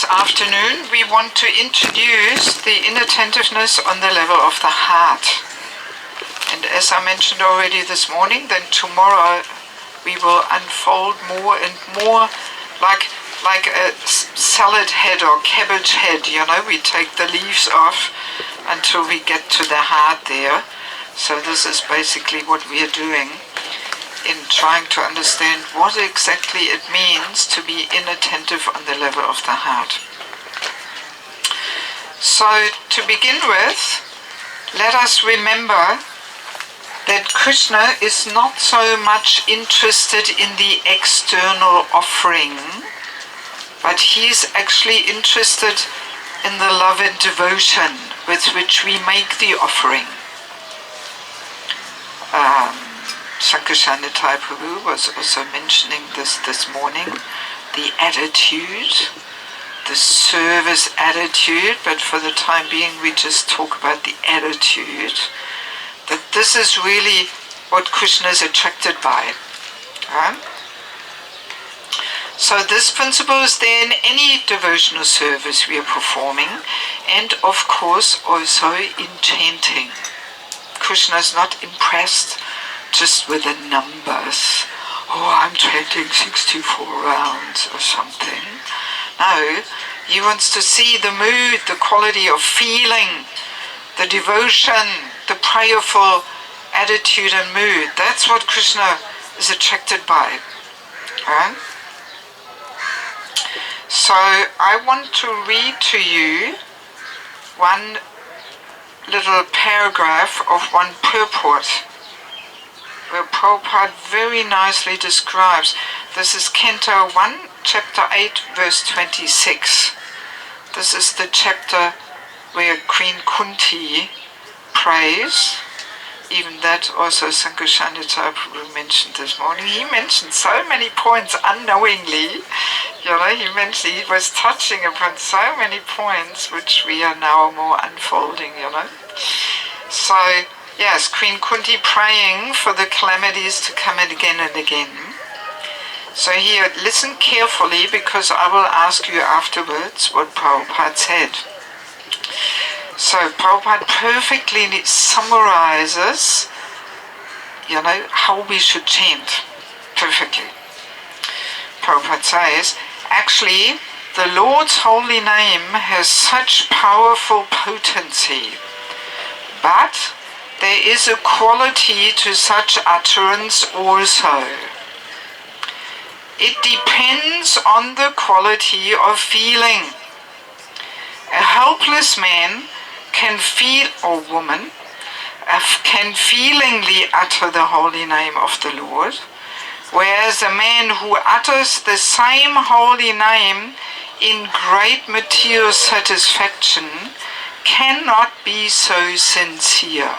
afternoon we want to introduce the inattentiveness on the level of the heart. And as I mentioned already this morning, then tomorrow we will unfold more and more like a salad head or cabbage head, we take the leaves off until we get to the heart there. So this is basically what we are doing in trying to understand what exactly it means to be inattentive on the level of the heart. So to begin with, let us remember that Krishna is not so much interested in the external offering, but he is actually interested in the love and devotion with which we make the offering. Sankarshanattai Prabhu was also mentioning this morning, the attitude, the service attitude, but for the time being we just talk about the attitude, that this is really what Krishna is attracted by. So this principle is there in any devotional service we are performing, and of course also in chanting. Krishna is not impressed just with the numbers. Oh, I'm chanting 64 rounds or something. No, he wants to see the mood, the quality of feeling, the devotion, the prayerful attitude and mood. That's what Krishna is attracted by. Right? So I want to read to you one little paragraph of one purport where Prabhupada very nicely describes. This is Canto 1, Chapter 8, verse 26. This is the chapter where Queen Kunti prays. Even that also Sankarshanattai Prabhu mentioned this morning. He mentioned so many points unknowingly. He was touching upon so many points which we are now more unfolding, So, yes, Queen Kunti praying for the calamities to come again and again. So here, listen carefully, because I will ask you afterwards what Prabhupada said. So Prabhupada perfectly summarizes, how we should chant. Perfectly. Prabhupada says, actually, the Lord's holy name has such powerful potency, but there is a quality to such utterance also. It depends on the quality of feeling. A helpless man can feel, or woman, can feelingly utter the holy name of the Lord, whereas a man who utters the same holy name in great material satisfaction cannot be so sincere.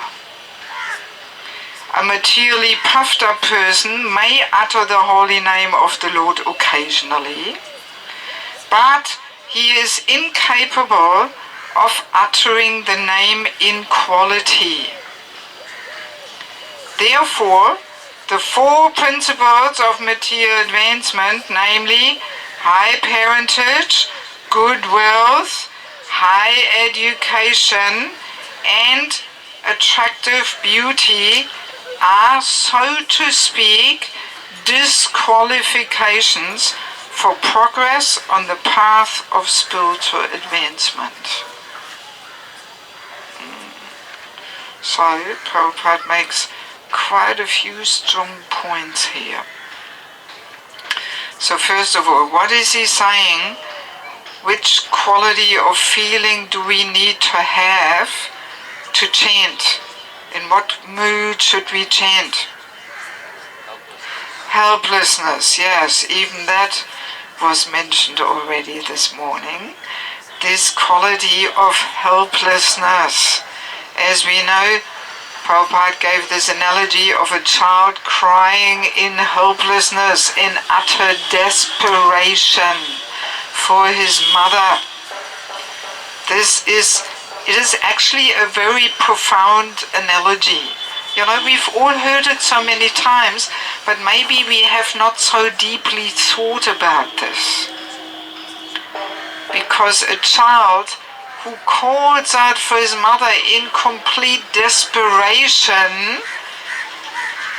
A materially puffed up person may utter the holy name of the Lord occasionally, but he is incapable of uttering the name in quality. Therefore, the four principles of material advancement, namely high parentage, good wealth, high education, and attractive beauty, are, so to speak, disqualifications for progress on the path of spiritual advancement. So Prabhupada makes quite a few strong points here. So first of all, what is he saying? Which quality of feeling do we need to have to chant? In what mood should we chant? Helplessness, yes, even that was mentioned already this morning. This quality of helplessness. As we know, Prabhupada gave this analogy of a child crying in helplessness, in utter desperation for his mother. It is actually a very profound analogy. We've all heard it so many times, but maybe we have not so deeply thought about this. Because because a child who calls out for his mother in complete desperation,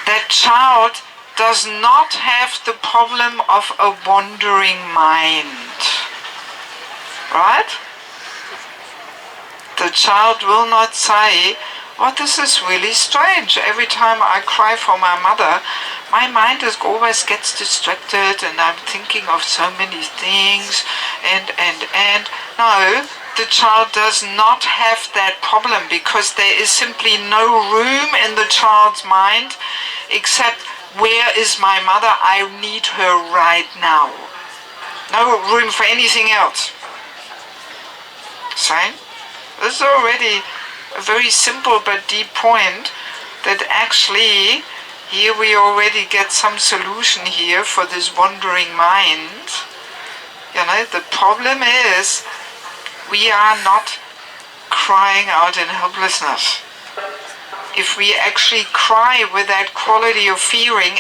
that child does not have the problem of a wandering mind. Right? The child will not say, "Oh, this is really strange. Every time I cry for my mother, my mind always gets distracted and I'm thinking of so many things and. No, the child does not have that problem because there is simply no room in the child's mind except, where is my mother? I need her right now. No room for anything else. So, this is already a very simple but deep point, that actually here we already get some solution here for this wandering mind. You know, the problem is we are not crying out in helplessness. If we actually cry with that quality of feeling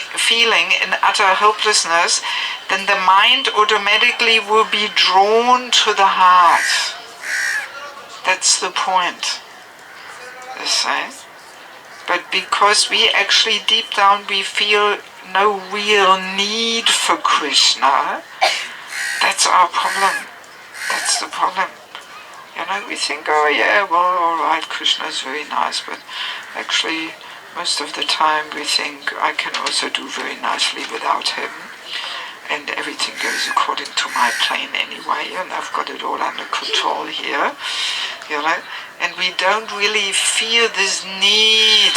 in utter helplessness, then the mind automatically will be drawn to the heart. That's the point. You see? But because we actually deep down we feel no real need for Krishna, that's our problem. That's the problem. You know, we think, oh yeah, well, alright, Krishna is very nice, but actually most of the time we think I can also do very nicely without him, and everything goes according to my plan anyway, and I've got it all under control here, you know, and we don't really feel this need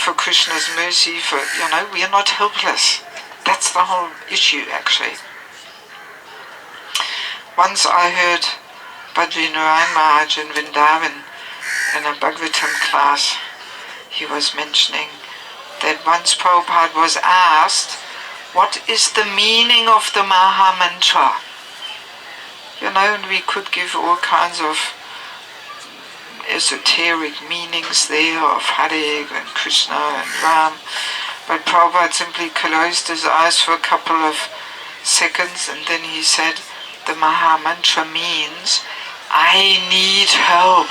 for Krishna's mercy, for, you know, we are not helpless. That's the whole issue, actually. Once I heard Bhadri Narayan Maharaj in Vrindavan in a Bhagavatam class. He was mentioning that once Prabhupada was asked, what is the meaning of the Maha Mantra? You know, and we could give all kinds of esoteric meanings there of Hare and Krishna and Ram, but Prabhupada simply closed his eyes for a couple of seconds and then he said, the Maha Mantra means, I need help.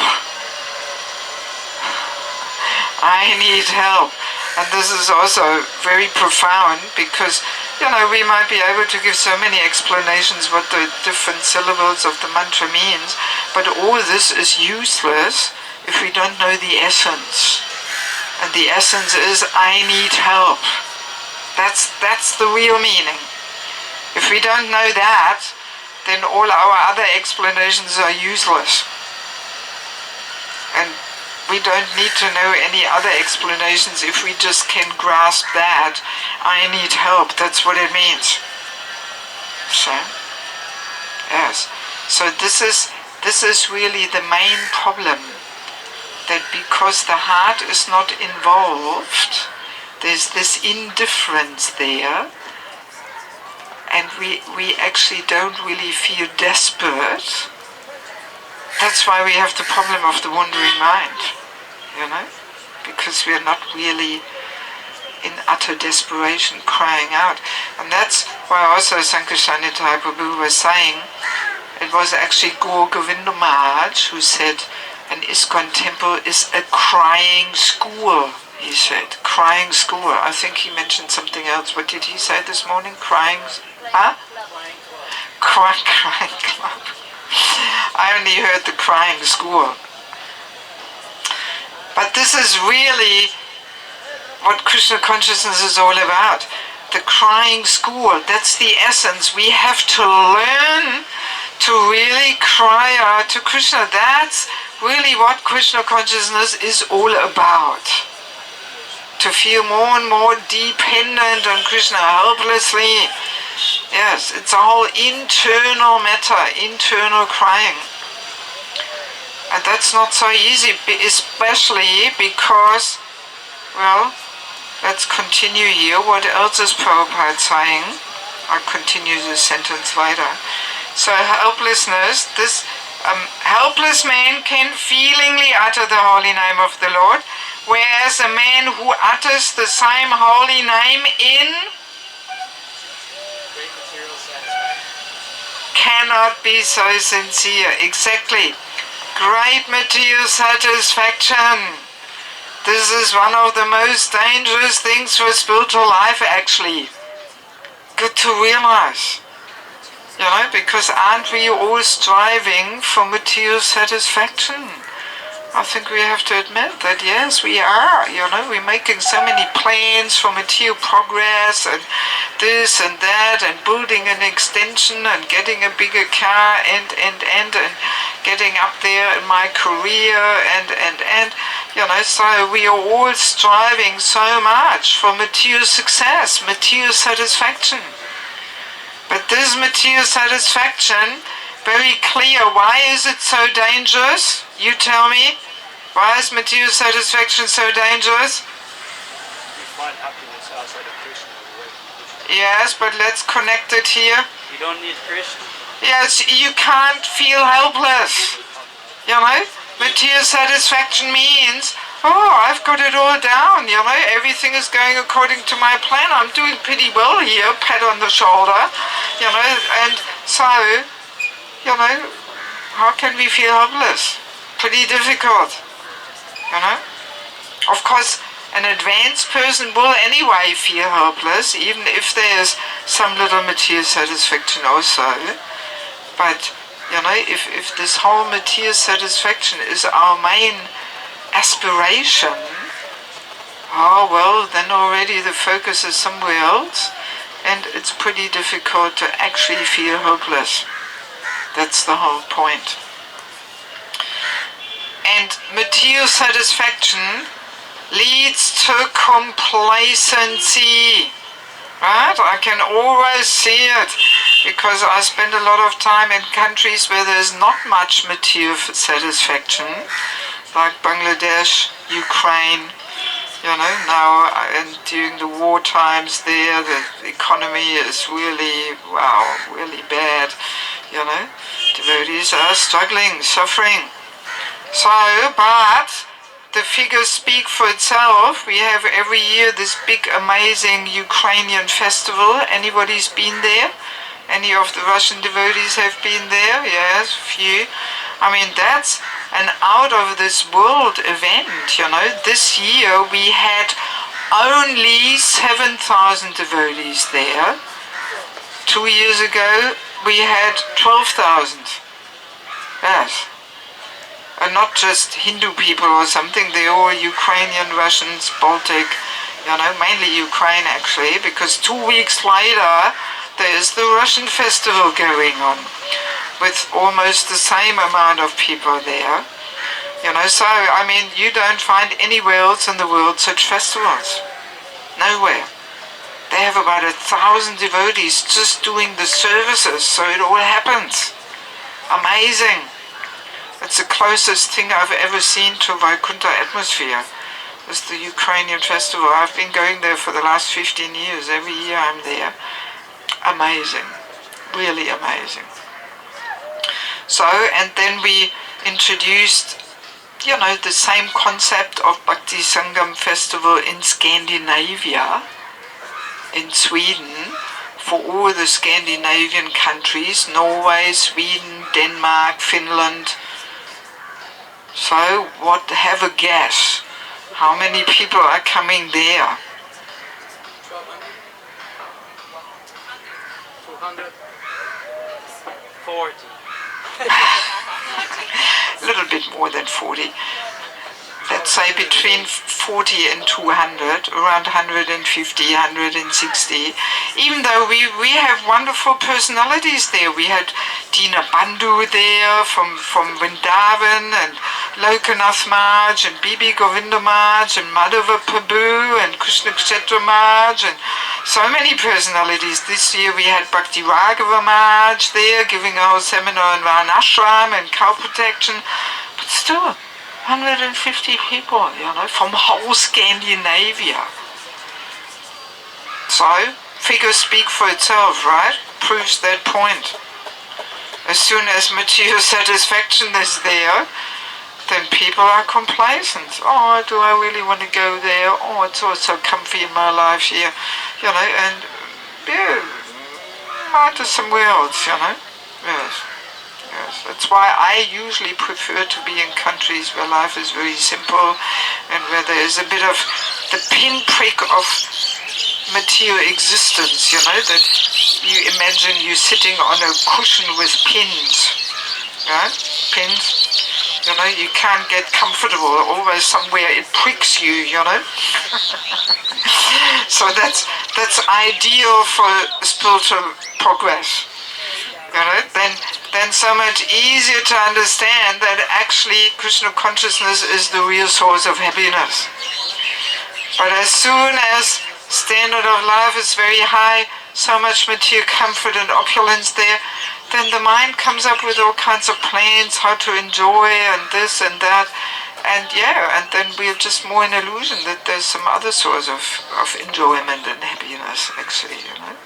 I need help. And this is also very profound because, you know, we might be able to give so many explanations what the different syllables of the mantra means, but all this is useless if we don't know the essence. And the essence is, I need help. That's the real meaning. If we don't know that, then all our other explanations are useless. And we don't need to know any other explanations if we just can grasp that. I need help, that's what it means. So, yes. So this is really the main problem, that because the heart is not involved, there's this indifference there, and we actually don't really feel desperate. That's why we have the problem of the wandering mind, you know, because we're not really in utter desperation crying out. And that's why also Sankirtana Prabhu was saying, it was actually Gaur Govinda Maharaj who said, an ISKCON temple is a crying school, he said. Crying school. I think he mentioned something else. What did he say this morning? Crying... Huh? Crying club. I only heard the crying school. But this is really what Krishna consciousness is all about. The crying school, that's the essence. We have to learn to really cry out to Krishna. That's really what Krishna consciousness is all about. To feel more and more dependent on Krishna helplessly. Yes, it's a whole internal matter, internal crying. And that's not so easy, especially because, well, let's continue here. What else is Prabhupada saying? I'll continue the sentence later. So helplessness, this helpless man can feelingly utter the holy name of the Lord, whereas a man who utters the same holy name in cannot be so sincere. Exactly. Great material satisfaction. This is one of the most dangerous things for spiritual life, actually. Good to realize. Because aren't we all striving for material satisfaction? I think we have to admit that, yes, we are. We're making so many plans for material progress and this and that and building an extension and getting a bigger car and getting up there in my career and. So we are all striving so much for material success, material satisfaction. But this material satisfaction, very clear, why is it so dangerous? You tell me. Why is material satisfaction so dangerous? You find happiness outside of Krishna. Yes, but let's connect it here. You don't need Krishna. Yes, you can't feel helpless. Material satisfaction means, I've got it all down, everything is going according to my plan. I'm doing pretty well here, pat on the shoulder, and so, how can we feel helpless? Pretty difficult, Of course, an advanced person will anyway feel helpless, even if there's some little material satisfaction also. But, if this whole material satisfaction is our main aspiration, then already the focus is somewhere else, and it's pretty difficult to actually feel hopeless. That's the whole point. And material satisfaction leads to complacency. Right? I can always see it because I spend a lot of time in countries where there's not much material satisfaction, like Bangladesh, Ukraine, now and during the war times there, the economy is really bad, Devotees are struggling, suffering. So, but the figures speak for itself. We have every year this big amazing Ukrainian festival. Anybody's been there? Any of the Russian devotees have been there? Yes, few. That's an out of this world event, This year we had only 7,000 devotees there. 2 years ago we had 12,000. Yes. And not just Hindu people or something, they're all Ukrainian, Russians, Baltic, mainly Ukraine actually, because 2 weeks later there's the Russian festival going on with almost the same amount of people there. So, you don't find anywhere else in the world such festivals. Nowhere. They have about 1,000 devotees just doing the services, so it all happens. Amazing. It's the closest thing I've ever seen to Vaikuntha atmosphere. It's the Ukrainian festival. I've been going there for the last 15 years. Every year I'm there. Amazing. Really amazing. So, and then we introduced, the same concept of Bhakti Sangam festival in Scandinavia, in Sweden, for all the Scandinavian countries, Norway, Sweden, Denmark, Finland. So, have a guess. How many people are coming there? 240. A little bit more than 40. Let's say between 40 and 200, around 150, 160. Even though we have wonderful personalities there. We had Dina Bandhu there from Vrindavan, and Lokanath Maharaj, and Bibi Govinda Maharaj, and Madhava Prabhu, and Krishna Kshetra Maharaj, and so many personalities. This year we had Bhakti Raghava Maharaj there, giving a whole seminar on Varnashram and cow protection. But still, 150 people, from whole Scandinavia. So, figures speak for itself, right? Proves that point. As soon as material satisfaction is there, then people are complacent. Oh, do I really want to go there? Oh, it's all so comfy in my life here, and might do somewhere else, Yes. why I usually prefer to be in countries where life is very simple and where there is a bit of the pinprick of material existence, you know, that you imagine you sitting on a cushion with pins, right? Pins. You know, you can't get comfortable. Always somewhere it pricks you, you know. So that's ideal for spiritual progress. You know, then so much easier to understand that actually Krishna consciousness is the real source of happiness. But as soon as standard of life is very high, so much material comfort and opulence there, then the mind comes up with all kinds of plans how to enjoy and this and that, and then we're just more in illusion that there's some other source of enjoyment and happiness actually, you know.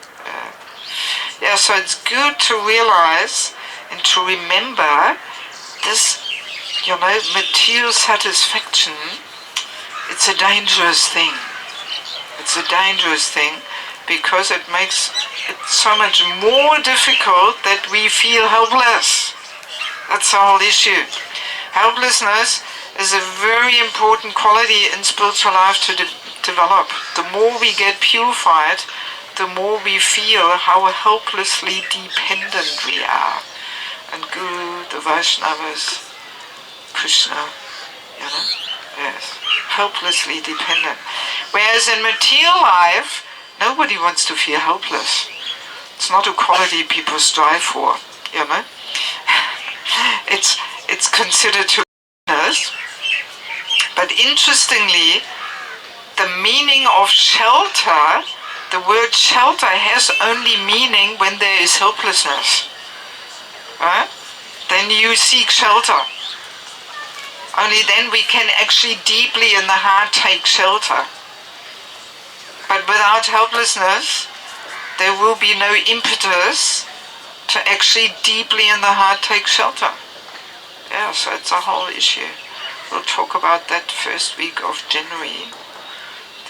So it's good to realize and to remember this, you know, material satisfaction. It's a dangerous thing. It's a dangerous thing because it makes it so much more difficult that we feel helpless. That's the whole issue. Helplessness is a very important quality in spiritual life to develop. The more we get purified, the more we feel how helplessly dependent we are. And Guru, the Vaishnavas, Krishna, you know, yes, helplessly dependent. Whereas in material life, nobody wants to feel helpless. It's not a quality people strive for, you know. It's considered to be weakness. But interestingly, the meaning of shelter, the word shelter has only meaning when there is helplessness. Right? Then you seek shelter. Only then we can actually deeply in the heart take shelter. But without helplessness, there will be no impetus to actually deeply in the heart take shelter. Yeah, so it's a whole issue. We'll talk about that first week of January.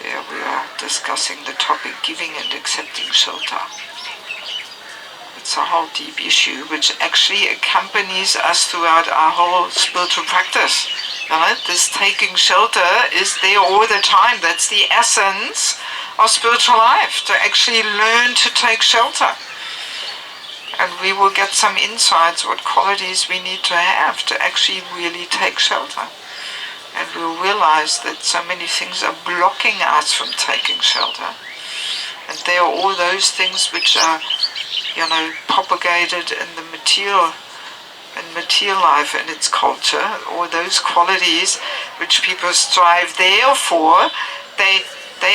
There we are discussing the topic giving and accepting shelter. It's a whole deep issue which actually accompanies us throughout our whole spiritual practice. You know, this taking shelter is there all the time. That's the essence of spiritual life, to actually learn to take shelter. And we will get some insights what qualities we need to have to actually really take shelter. And we'll realize that so many things are blocking us from taking shelter. And there are all those things which are, you know, propagated in the material life and its culture, or those qualities which people strive there for, they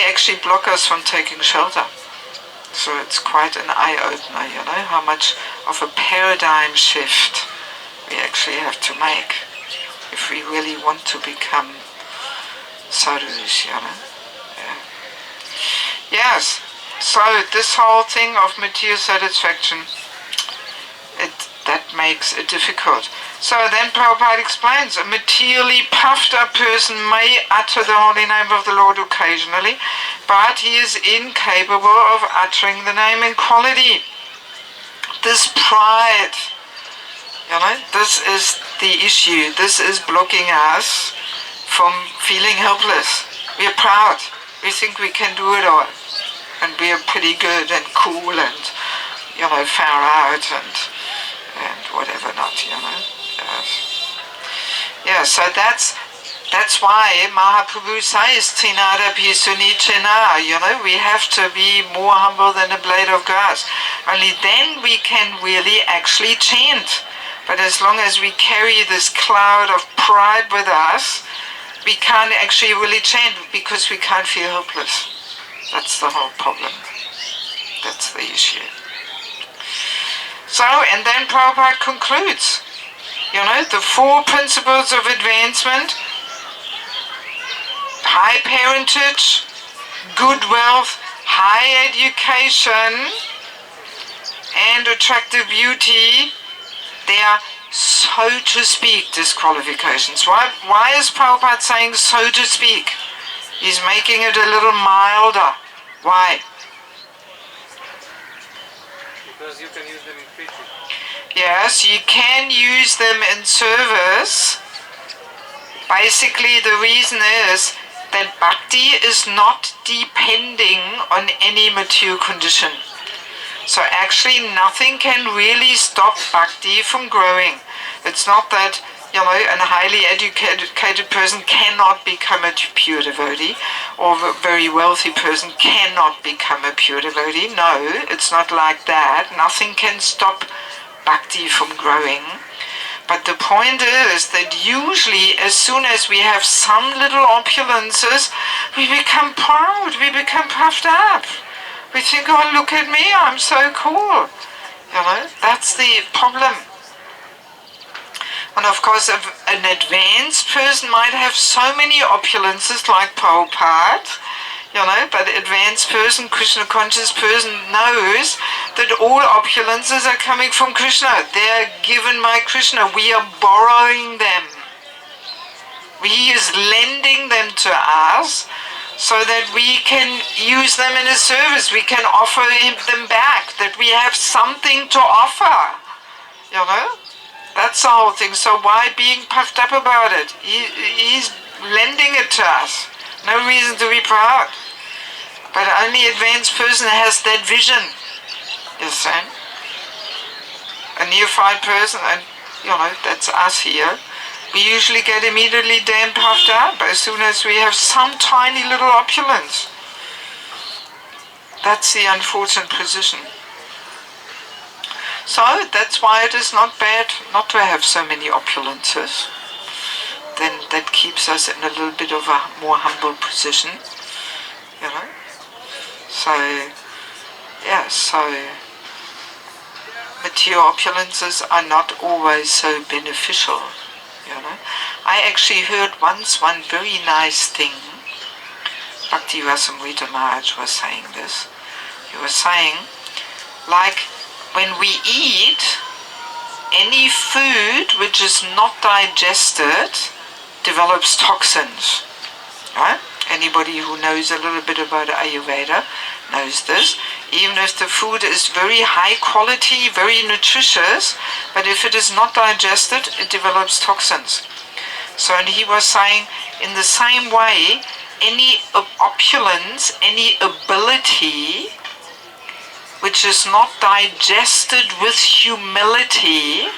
actually block us from taking shelter. So it's quite an eye-opener, you know, how much of a paradigm shift we actually have to make if we really want to become sadhus, you know. Yes, so this whole thing of material satisfaction, that makes it difficult. So then Prabhupada explains, a materially puffed up person may utter the holy name of the Lord occasionally, but he is incapable of uttering the name in quality. This pride, you know, this is the issue. This is blocking us from feeling helpless. We are proud. We think we can do it all. And we are pretty good and cool and, you know, far out and whatever not, you know. Yes. Yeah, so that's why Mahaprabhu says, Trinada Pisuni Chena, you know, we have to be more humble than a blade of grass. Only then we can really actually chant. But as long as we carry this cloud of pride with us, we can't actually really chant because we can't feel helpless. That's the whole problem. That's the issue. So, and then Prabhupada concludes, you know, the 4 principles of advancement: high parentage, good wealth, high education, and attractive beauty. They are, so to speak, disqualifications. Why is Prabhupada saying so to speak? He's making it a little milder. Why? Because you can use them in preaching. Yes, you can use them in service. Basically, the reason is that bhakti is not depending on any material condition. So actually nothing can really stop bhakti from growing. It's not that, a highly educated person cannot become a pure devotee, or a very wealthy person cannot become a pure devotee. No, it's not like that. Nothing can stop bhakti from growing. But the point is that usually as soon as we have some little opulences, we become proud, we become puffed up. We think, oh, look at me, I'm so cool. That's the problem. And of course, an advanced person might have so many opulences like Prabhupada, but the advanced person, Krishna conscious person, knows that all opulences are coming from Krishna. They are given by Krishna. We are borrowing them. He is lending them to us so that we can use them in a service. We can offer them back, that we have something to offer. That's the whole thing. So why being puffed up about it? He's lending it to us. No reason to be proud. But only advanced person has that vision. You see? A neophyte person, and that's us here. We usually get immediately damn puffed up as soon as we have some tiny little opulence. That's the unfortunate position. So that's why it is not bad not to have so many opulences. Then that keeps us in a little bit of a more humble position. So material opulences are not always so beneficial. I actually heard once one very nice thing. Bhakti Rasamrita Maharaj was saying this. He was saying, like when we eat, any food which is not digested develops toxins. Right? Anybody who knows a little bit about Ayurveda knows this. Even if the food is very high quality, very nutritious, but if it is not digested, it develops toxins. So, and he was saying, in the same way, any opulence, any ability which is not digested with humility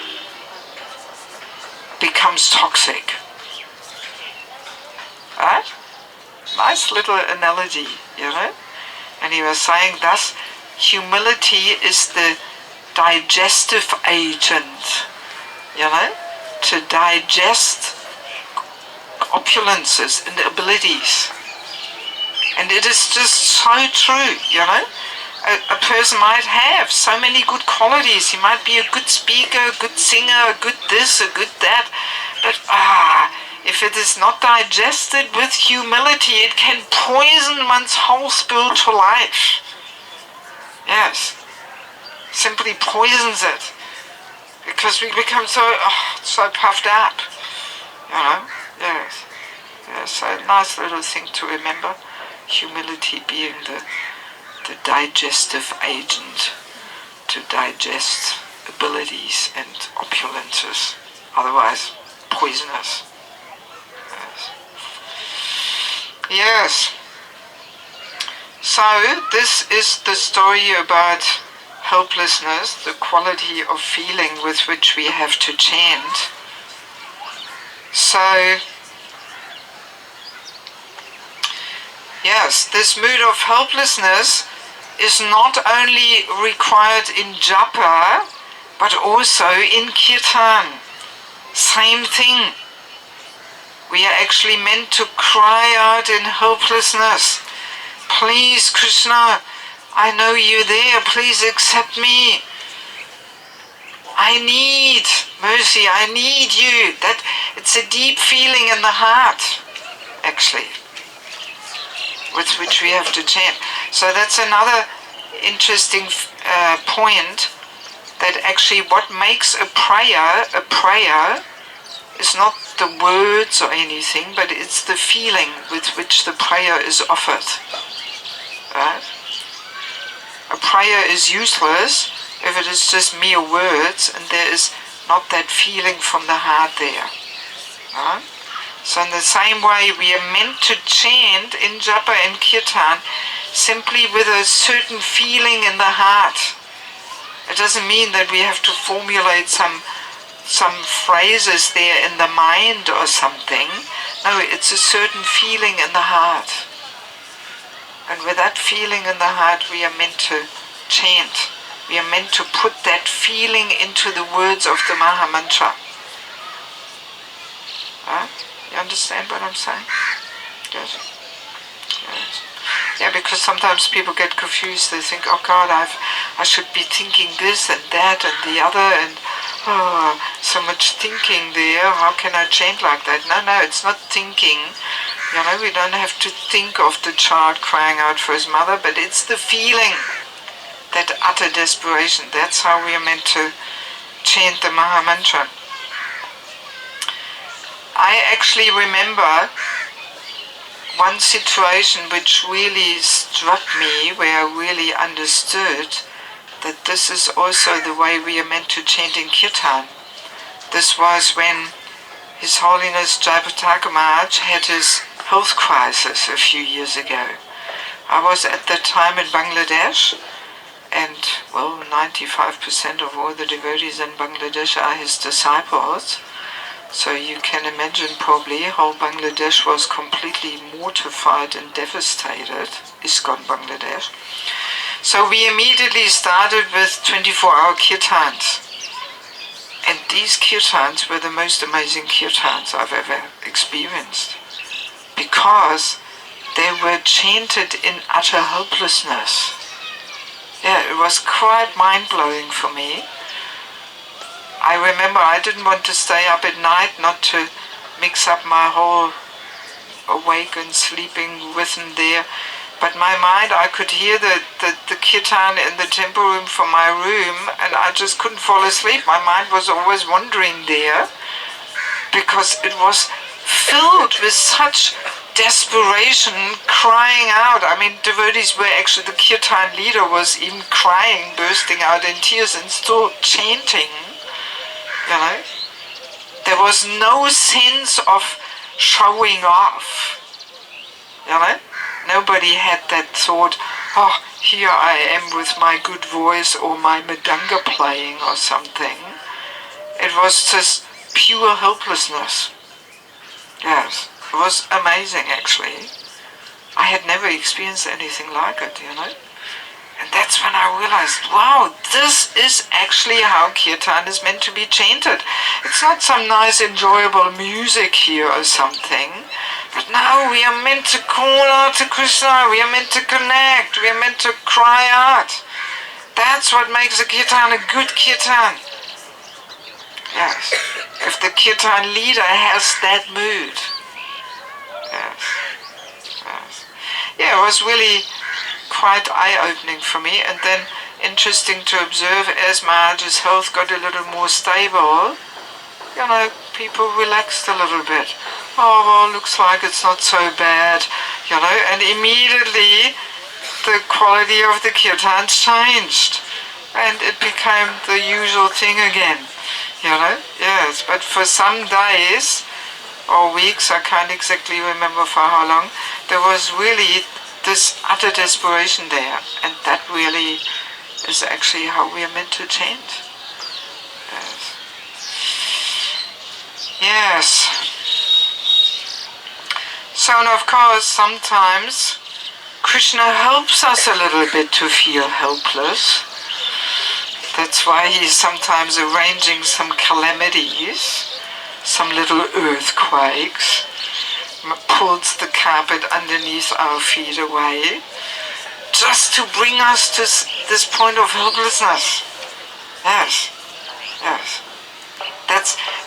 becomes toxic. Right? Nice little analogy, And he was saying thus, humility is the digestive agent, to digest opulences and abilities. And it is just so true, A person might have so many good qualities. He might be a good speaker, a good singer, a good this, a good that. But if it is not digested with humility, it can poison one's whole spiritual life. Yes. Simply poisons it. Because we become so puffed up. Yes. So a nice little thing to remember. Humility being the digestive agent to digest abilities and opulences. Otherwise, poisonous. Yes. So this is the story about helplessness, the quality of feeling with which we have to chant. So, yes, this mood of helplessness is not only required in japa, but also in kirtan. Same thing. We are actually meant to cry out in helplessness. Please, Krishna, I know you're there. Please accept me. I need mercy. I need you. That it's a deep feeling in the heart, actually, with which we have to chant. So that's another interesting point, that actually what makes a prayer is not the words or anything, but it's the feeling with which the prayer is offered. Right? A prayer is useless if it is just mere words and there is not that feeling from the heart there. Right? So in the same way, we are meant to chant in japa and kirtan simply with a certain feeling in the heart. It doesn't mean that we have to formulate some phrases there in the mind or something. No, it's a certain feeling in the heart. And with that feeling in the heart, we are meant to chant. We are meant to put that feeling into the words of the Maha Mantra. Right? You understand what I'm saying? Good. Good. Yeah, because sometimes people get confused. They think, oh God, I should be thinking this and that and the other, and oh, so much thinking there. How can I chant like that? No, it's not thinking. You know, we don't have to think of the child crying out for his mother, but it's the feeling, that utter desperation. That's how we are meant to chant the Maha Mantra. I actually remember one situation which really struck me, where I really understood that this is also the way we are meant to chant in Kirtan. This was when His Holiness Jayapataka Maharaj had his health crisis a few years ago. I was at that time in Bangladesh, and well, 95% of all the devotees in Bangladesh are his disciples. So you can imagine probably how Bangladesh was completely mortified and devastated, ISKCON Bangladesh. So we immediately started with 24-hour kirtans. And these kirtans were the most amazing kirtans I've ever experienced, because they were chanted in utter helplessness. Yeah, it was quite mind-blowing for me. I remember I didn't want to stay up at night, not to mix up my whole awake and sleeping rhythm there. But my mind, I could hear the kirtan in the temple room from my room, and I just couldn't fall asleep. My mind was always wandering there, because it was filled with such desperation, crying out. I mean, devotees were actually, the kirtan leader was even crying, bursting out in tears, and still chanting. You know, there was no sense of showing off. You know, nobody had that thought, oh, here I am with my good voice or my mridanga playing or something. It was just pure helplessness. Yes, it was amazing actually. I had never experienced anything like it, you know. And that's when I realized, wow, this is actually how kirtan is meant to be chanted. It's not some nice enjoyable music here or something, but now we are meant to call out to Krishna, we are meant to connect, we are meant to cry out. That's what makes a kirtan a good kirtan. Yes, if the kirtan leader has that mood. Yes, yes. Yeah, it was really quite eye-opening for me, and then interesting to observe as Maharaj's health got a little more stable, you know, people relaxed a little bit. Oh, well, looks like it's not so bad, you know, and immediately the quality of the kirtans changed, and it became the usual thing again, you know. Yes, but for some days or weeks, I can't exactly remember for how long, there was really this utter desperation there, and that really is actually how we are meant to chant. Yes. Yes. So, and of course, sometimes Krishna helps us a little bit to feel helpless. That's why he's sometimes arranging some calamities, some little earthquakes, pulls the carpet underneath our feet away, just to bring us to this point of helplessness. Yes, yes.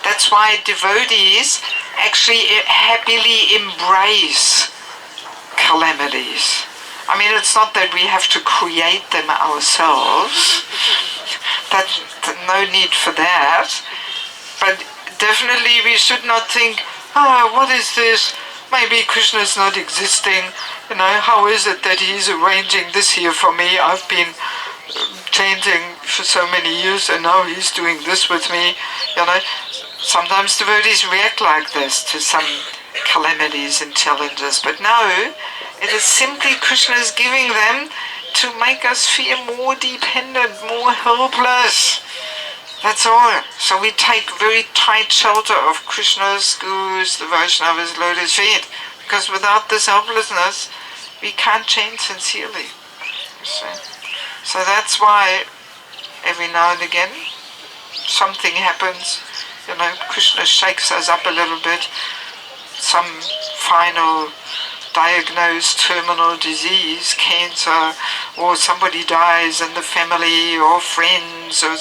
That's why devotees actually happily embrace calamities. I mean, it's not that we have to create them ourselves. That's no need for that. But definitely we should not think, oh, what is this? Maybe Krishna is not existing. You know, how is it that he's arranging this here for me? I've been chanting for so many years and now he's doing this with me, you know. Sometimes devotees react like this to some calamities and challenges, but no, it is simply Krishna is giving them to make us feel more dependent, more helpless. That's all. So we take very tight shelter of Krishna's, Guru's, the Vaishnava's lotus feet, because without this helplessness, we can't chant sincerely. You see? So that's why every now and again something happens, you know, Krishna shakes us up a little bit, some final diagnosed terminal disease, cancer, or somebody dies in the family or friends, or,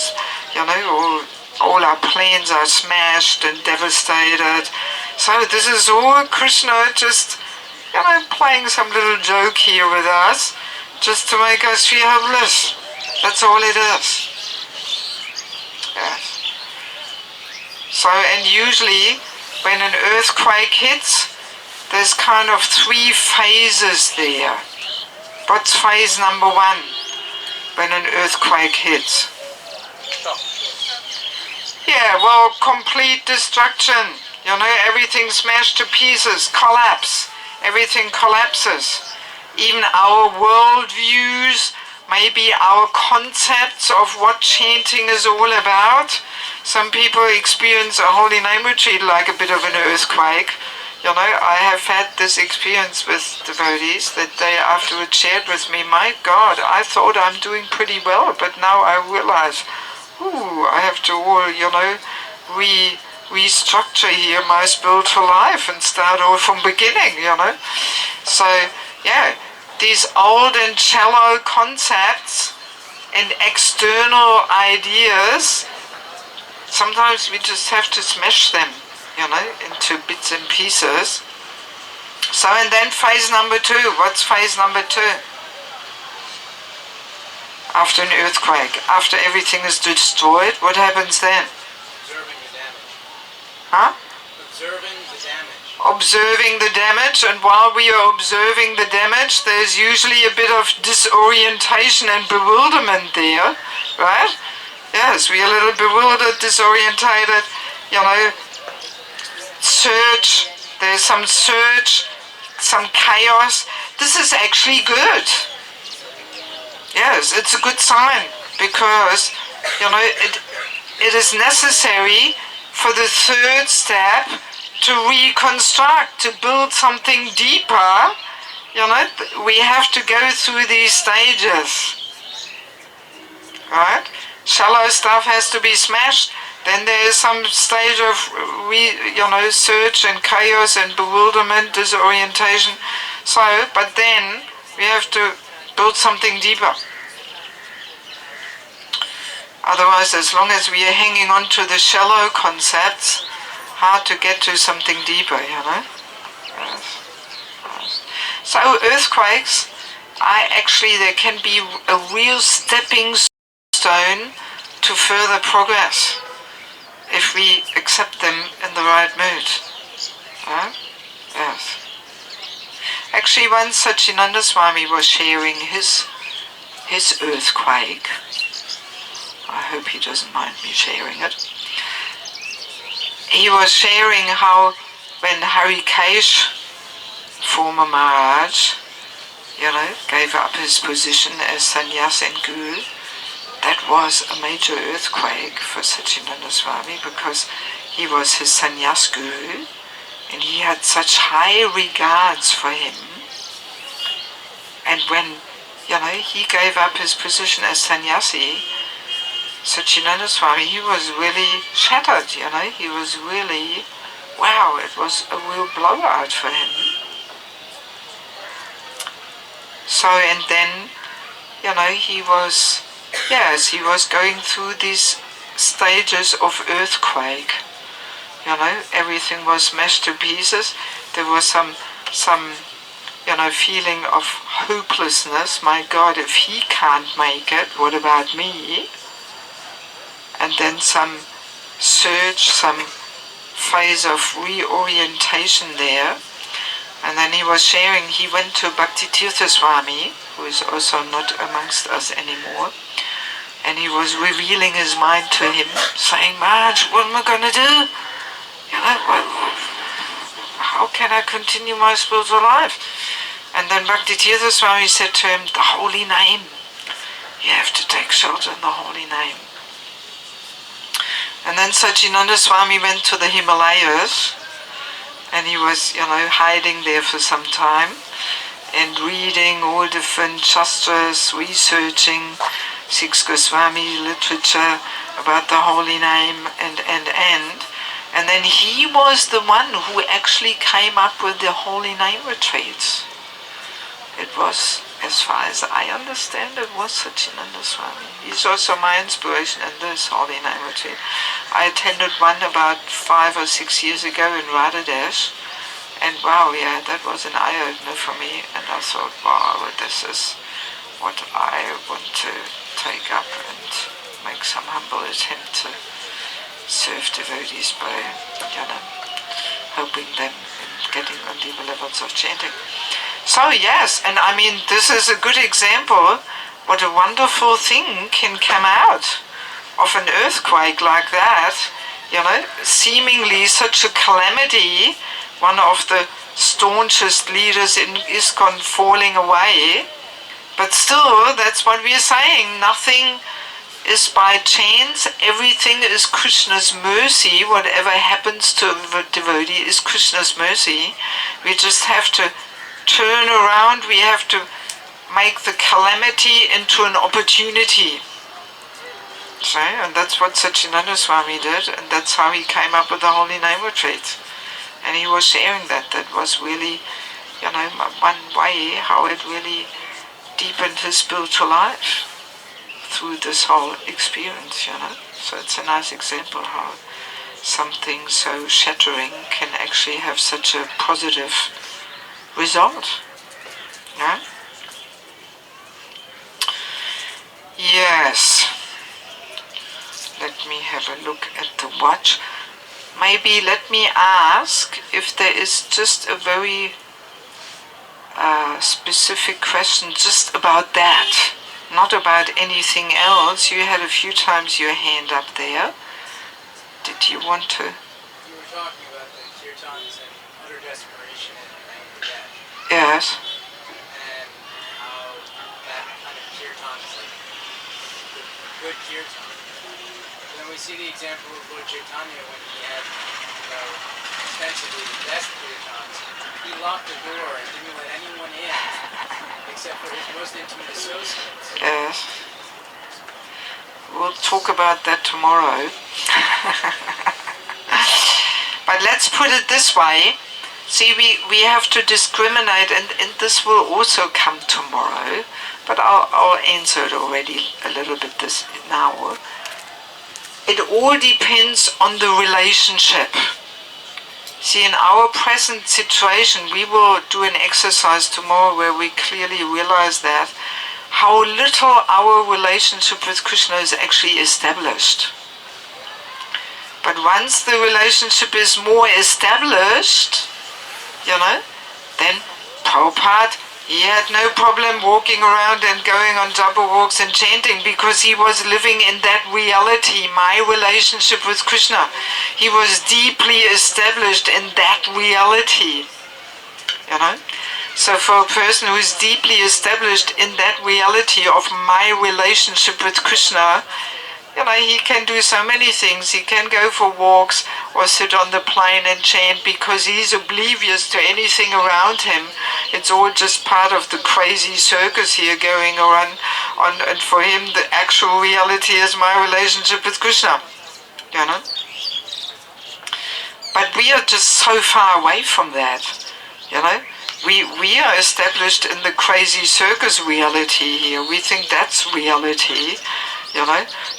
you know, or all our plans are smashed and devastated. So this is all Krishna just, you know, playing some little joke here with us, just to make us feel helpless. That's all it is. Yes. So, and usually when an earthquake hits, there's kind of 3 phases there. What's phase number 1 when an earthquake hits? Yeah, well, complete destruction. You know, everything smashed to pieces, collapse. Everything collapses. Even our world views, maybe our concepts of what chanting is all about. Some people experience a holy name retreat like a bit of an earthquake. You know, I have had this experience with devotees that they afterwards shared with me, my God, I thought I'm doing pretty well, but now I realize, I have to all, you know, restructure here my spiritual life and start all from beginning, you know. So, yeah, these old and shallow concepts and external ideas, sometimes we just have to smash them, you know, into bits and pieces. So, and then phase number 2. What's phase number 2? After an earthquake, after everything is destroyed, what happens then? Observing the damage. Huh? Observing the damage. Observing the damage, and while we are observing the damage, there's usually a bit of disorientation and bewilderment there, right? Yes, we're a little bewildered, disorientated, you know, search, there's some search, some chaos. This is actually good. Yes, it's a good sign, because, you know, it is necessary for the 3rd step to reconstruct, to build something deeper. You know, we have to go through these stages, right? Shallow stuff has to be smashed. Then there is some stage of search and chaos and bewilderment, disorientation. So, but then we have to build something deeper. Otherwise, as long as we are hanging on to the shallow concepts, hard to get to something deeper, you know. Yes. Yes. So earthquakes, there can be a real stepping stone to further progress if we accept them in the right mood. Right? Yes. Actually, once Satchidananda Swami was sharing his earthquake. I hope he doesn't mind me sharing it. He was sharing how when Harikesh, former Maharaj, you know, gave up his position as sannyas and guru, that was a major earthquake for Satchidananda Swami, because he was his sannyas guru and he had such high regards for him. And when, you know, he gave up his position as sannyasi, Satchidananda Swami, he was really shattered, you know, he was really, wow, it was a real blowout for him. So, and then, you know, he was going through these stages of earthquake. You know, everything was smashed to pieces. There was some feeling of hopelessness. My God, if he can't make it, what about me? And then some search, some phase of reorientation there. And then he was sharing, he went to Bhakti Tirtha Swami, who is also not amongst us anymore, and he was revealing his mind to him, saying, Maharaj, what am I going to do? You know, how can I continue my spiritual life? And then Bhaktitirtha Swami said to him, the holy name. You have to take shelter in the holy name. And then Satchidananda Swami went to the Himalayas, and he was, hiding there for some time, and reading all different shastras, researching Six Goswami literature about the holy name, and then he was the one who actually came up with the holy name retreats. It was, as far as I understand, it was Satchidananda Swami. He's also my inspiration in this holy name retreat. I attended one about 5 or 6 years ago in Radhadesh, and wow, yeah, that was an eye-opener for me, and I thought, wow, this is what I want to take up and make some humble attempt to serve devotees by, helping them in getting on deeper levels of chanting. So yes, and I mean, this is a good example what a wonderful thing can come out of an earthquake like that, seemingly such a calamity, one of the staunchest leaders in ISKCON falling away, but still, that's what we are saying, nothing is by chance, everything is Krishna's mercy, whatever happens to the devotee is Krishna's mercy. We just have to turn around, we have to make the calamity into an opportunity. So, and that's what Satchidananda Swami did, and that's how he came up with the Holy Name Retreat. And he was sharing that. That was really, one way how it really deepened his spiritual life through this whole experience, So it's a nice example how something so shattering can actually have such a positive result. Yeah? Yes. Let me have a look at the watch. Maybe let me ask if there is just a very specific question just about that, not about anything else. You had a few times your hand up there. Did you want to? You were talking about the kirtans and utter desperation and death. Yes. And how that kind of kirtan is like a good kirtan. And then we see the example of Lord Chaitanya when he had, ostensibly the best kirtans. He locked the door and didn't let anyone in except for his most intimate associates. Yes. We'll talk about that tomorrow. But let's put it this way. See, we have to discriminate, and this will also come tomorrow, but I'll answer it already a little bit this now. It all depends on the relationship. See, in our present situation, we will do an exercise tomorrow where we clearly realize that how little our relationship with Krishna is actually established. But once the relationship is more established, then Prabhupada, he had no problem walking around and going on double walks and chanting because he was living in that reality, my relationship with Krishna. He was deeply established in that reality. So for a person who is deeply established in that reality of my relationship with Krishna, he can do so many things. He can go for walks or sit on the plane and chant because he's oblivious to anything around him. It's all just part of the crazy circus here going on, and for him the actual reality is my relationship with Krishna. But we are just so far away from that. We are established in the crazy circus reality here. We think that's reality.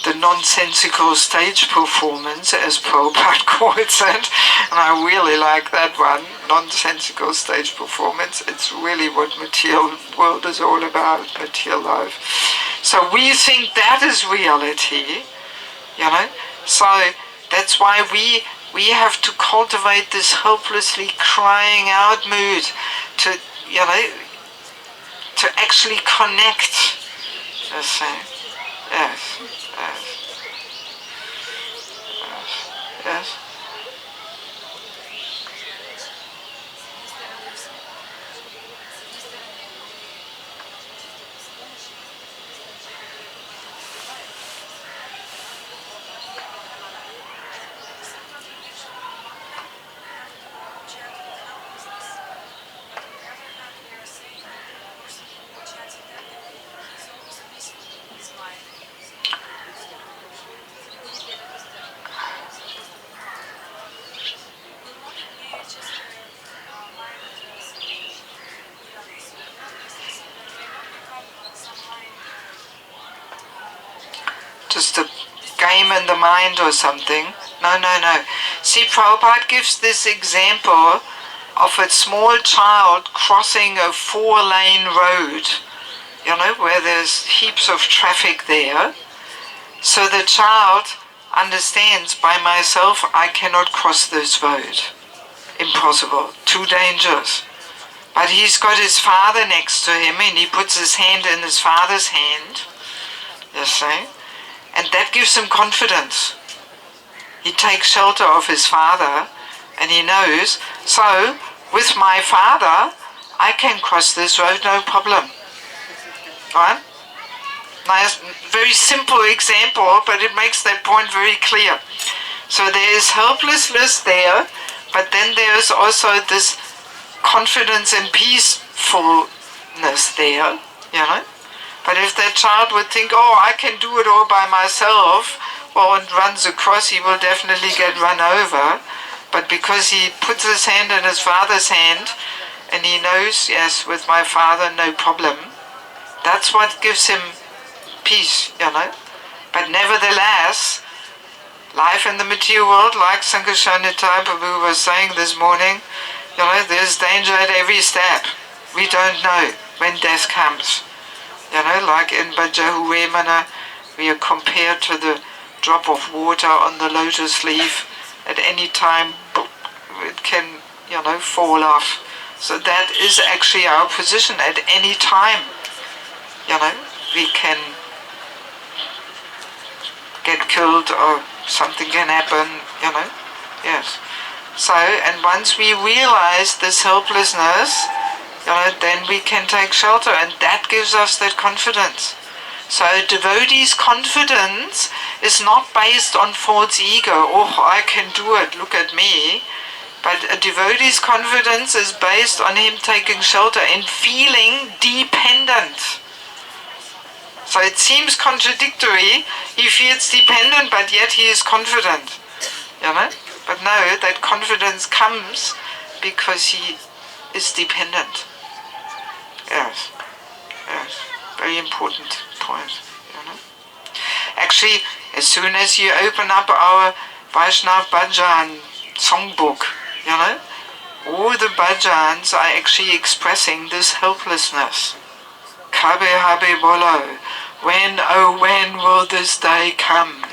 The nonsensical stage performance, as Prabhupada calls it. And I really like that one, nonsensical stage performance. It's really what material world is all about, material life. So we think that is reality, So that's why we have to cultivate this helplessly crying out mood to, to actually connect. Yes. game in the mind or something. No, no, no. See, Prabhupada gives this example of a small child crossing a 4-lane road, where there's heaps of traffic there. So the child understands, by myself I cannot cross this road. Impossible. Too dangerous. But he's got his father next to him, and he puts his hand in his father's hand, you see, and that gives him confidence. He takes shelter of his father, and he knows, so with my father I can cross this road, no problem. Right? Nice, very simple example, but it makes that point very clear. So there is helplessness there, but then there is also this confidence and peacefulness there, But if that child would think, oh, I can do it all by myself, well, and runs across, he will definitely get run over. But because he puts his hand in his father's hand, and he knows, yes, with my father, no problem, that's what gives him peace, But nevertheless, life in the material world, like Sankarshanita Prabhu was saying this morning, there's danger at every step. We don't know when death comes. Like in Bajahuvemana, we are compared to the drop of water on the lotus leaf. At any time, it can, fall off. So that is actually our position. At any time, we can get killed or something can happen, Yes. So, and once we realize this helplessness, then we can take shelter, and that gives us that confidence. So a devotee's confidence is not based on false ego. Oh, I can do it, look at me. But a devotee's confidence is based on him taking shelter and feeling dependent. So it seems contradictory. He feels dependent, but yet he is confident. But no, that confidence comes because he is dependent. Yes. Yes. Very important point. Actually, as soon as you open up our Vaishnav Bhajan songbook, all the bhajans are actually expressing this helplessness. Kabe habe bolo. When, oh when will this day come,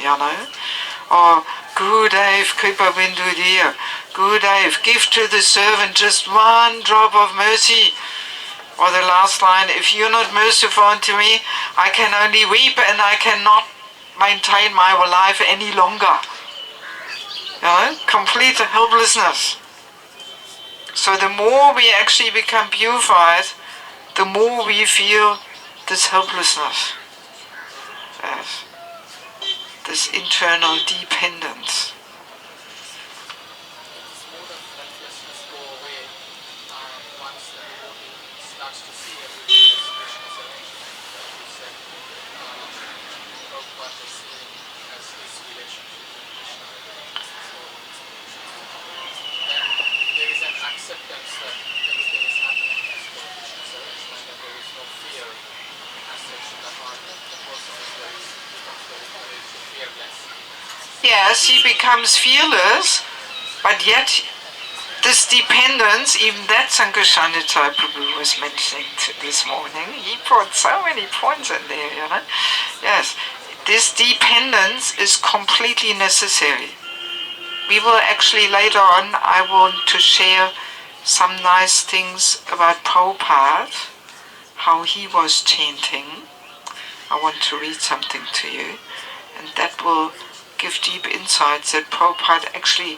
Or Gurudev Kripa Bindu dear, Gurudev, give to the servant just one drop of mercy. Or the last line, if you're not merciful unto me, I can only weep and I cannot maintain my life any longer. Complete helplessness. So the more we actually become purified, the more we feel this helplessness. Yes. This internal dependence. Yes, he becomes fearless, but yet this dependence, even that Sankarshanita Prabhu was mentioning this morning, he brought so many points in there, Yes, this dependence is completely necessary. We will actually later on, I want to share some nice things about Prabhupada, how he was chanting. I want to read something to you, and that will give deep insights that Prabhupada actually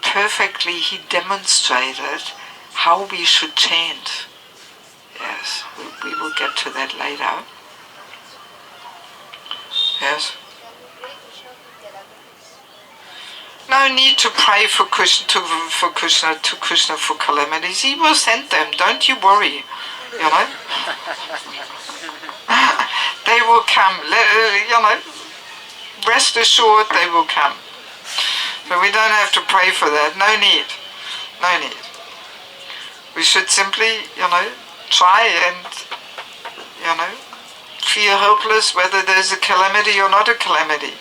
perfectly, he demonstrated how we should chant. Yes, we will get to that later. Yes. No need to pray for Krishna, to Krishna for calamities. He will send them. Don't you worry. They will come. Rest assured, they will come. So we don't have to pray for that. No need. No need. We should simply, try and, feel helpless whether there's a calamity or not a calamity.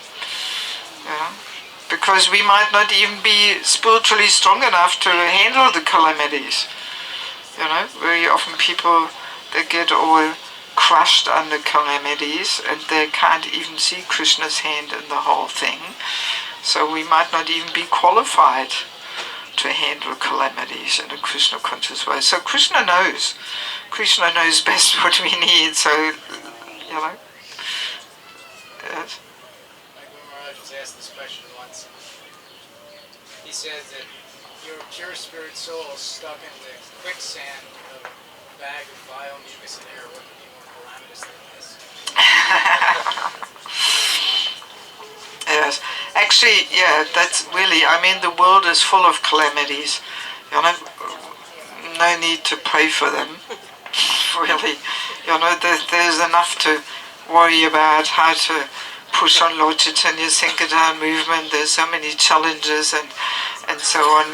because we might not even be spiritually strong enough to handle the calamities. Very often people, they get all crushed under calamities and they can't even see Krishna's hand in the whole thing. So we might not even be qualified to handle calamities in a Krishna conscious way. So Krishna knows best what we need. So, yes. My Guru Maharaj was asked this question once. He says that your pure spirit soul stuck in the quicksand of a bag of vile mucus and air. What could be more calamitous than this? Yes, actually, yeah, that's really, the world is full of calamities. No need to pray for them, really. There's enough to worry about how to push on Lord Chaitanya Sankirtan movement. There's so many challenges and so on.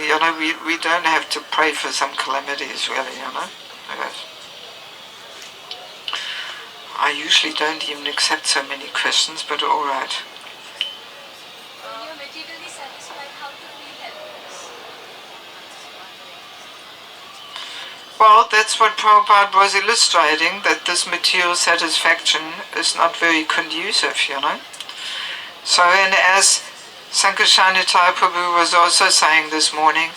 We don't have to pray for some calamities, really, Yes. I usually don't even accept so many questions, but all right. Well, that's what Prabhupada was illustrating, that this material satisfaction is not very conducive, So, and as Sankarshanitaya Prabhu was also saying this morning,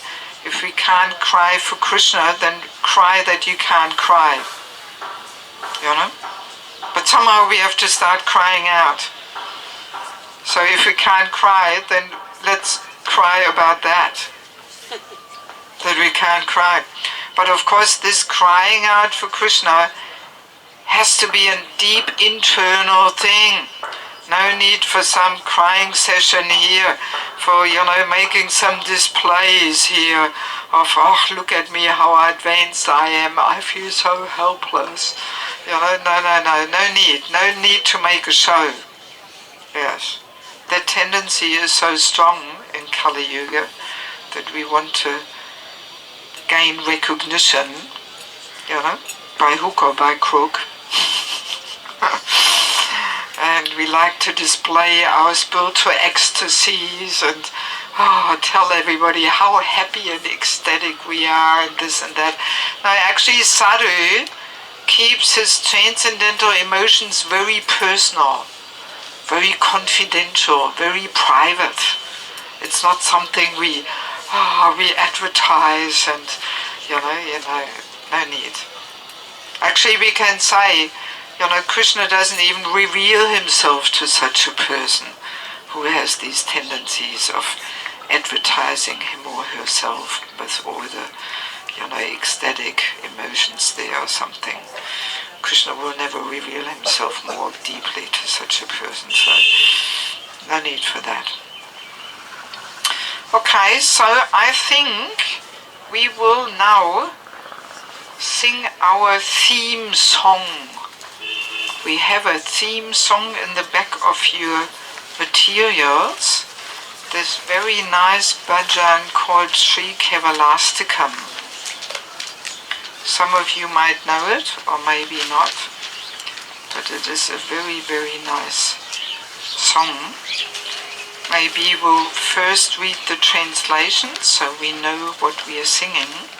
if we can't cry for Krishna, then cry that you can't cry, But somehow we have to start crying out. So if we can't cry, then let's cry about that. That we can't cry. But of course this crying out for Krishna has to be a deep internal thing. No need for some crying session here, for, making some displays here of, oh, look at me, how advanced I am, I feel so helpless. No need to make a show. Yes. That tendency is so strong in Kali Yuga that we want to gain recognition, by hook or by crook. And we like to display our spiritual ecstasies and tell everybody how happy and ecstatic we are and this and that. Now actually Sadhu keeps his transcendental emotions very personal, very confidential, very private. It's not something we advertise and, no need. Actually we can say, Krishna doesn't even reveal himself to such a person who has these tendencies of advertising him or herself with all the, ecstatic emotions there or something. Krishna will never reveal himself more deeply to such a person, so no need for that. Okay, so I think we will now sing our theme song. We have a theme song in the back of your materials. This very nice bhajan called Sri Kevalastikam. Some of you might know it, or maybe not, but it is a very, very nice song. Maybe we'll first read the translation so we know what we are singing.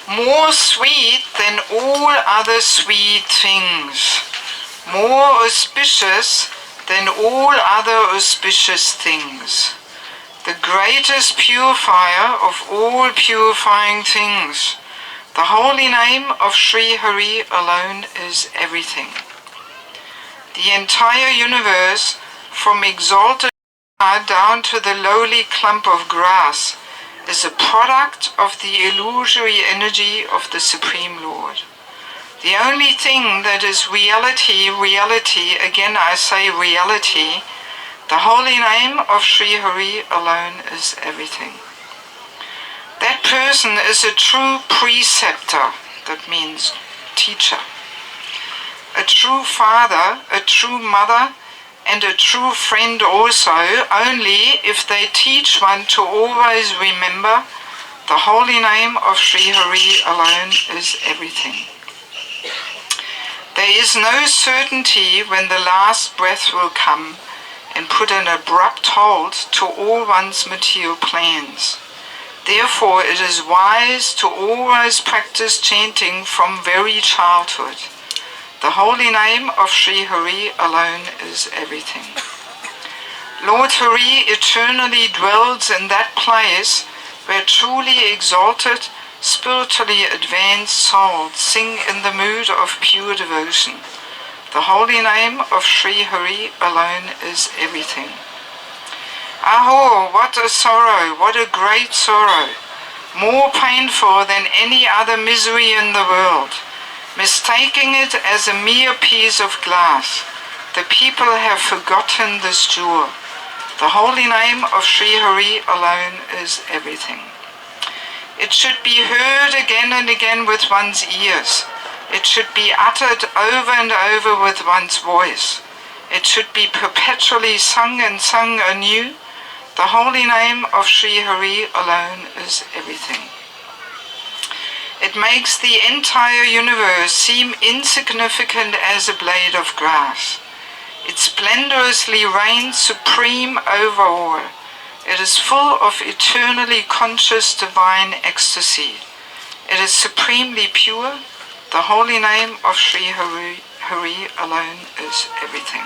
More sweet than all other sweet things, more auspicious than all other auspicious things, the greatest purifier of all purifying things. The holy name of Sri Hare alone is everything. The entire universe, from exalted down to the lowly clump of grass, is a product of the illusory energy of the Supreme Lord. The only thing that is reality, again I say reality, the holy name of Sri Hare alone is everything. That person is a true preceptor, that means teacher, a true father, a true mother, and a true friend also, only if they teach one to always remember the holy name of Sri Hare alone is everything. There is no certainty when the last breath will come, and put an abrupt halt to all one's material plans. Therefore, it is wise to always practice chanting from very childhood. The holy name of Sri Hare alone is everything. Lord Hare eternally dwells in that place where truly exalted, spiritually advanced souls sing in the mood of pure devotion. The holy name of Sri Hare alone is everything. Aho, what a sorrow, what a great sorrow, more painful than any other misery in the world. Mistaking it as a mere piece of glass, the people have forgotten this jewel. The holy name of Sri Hare alone is everything. It should be heard again and again with one's ears. It should be uttered over and over with one's voice. It should be perpetually sung and sung anew. The holy name of Sri Hare alone is everything. It makes the entire universe seem insignificant as a blade of grass. It splendorously reigns supreme over all. It is full of eternally conscious divine ecstasy. It is supremely pure. The holy name of Sri Hare alone is everything.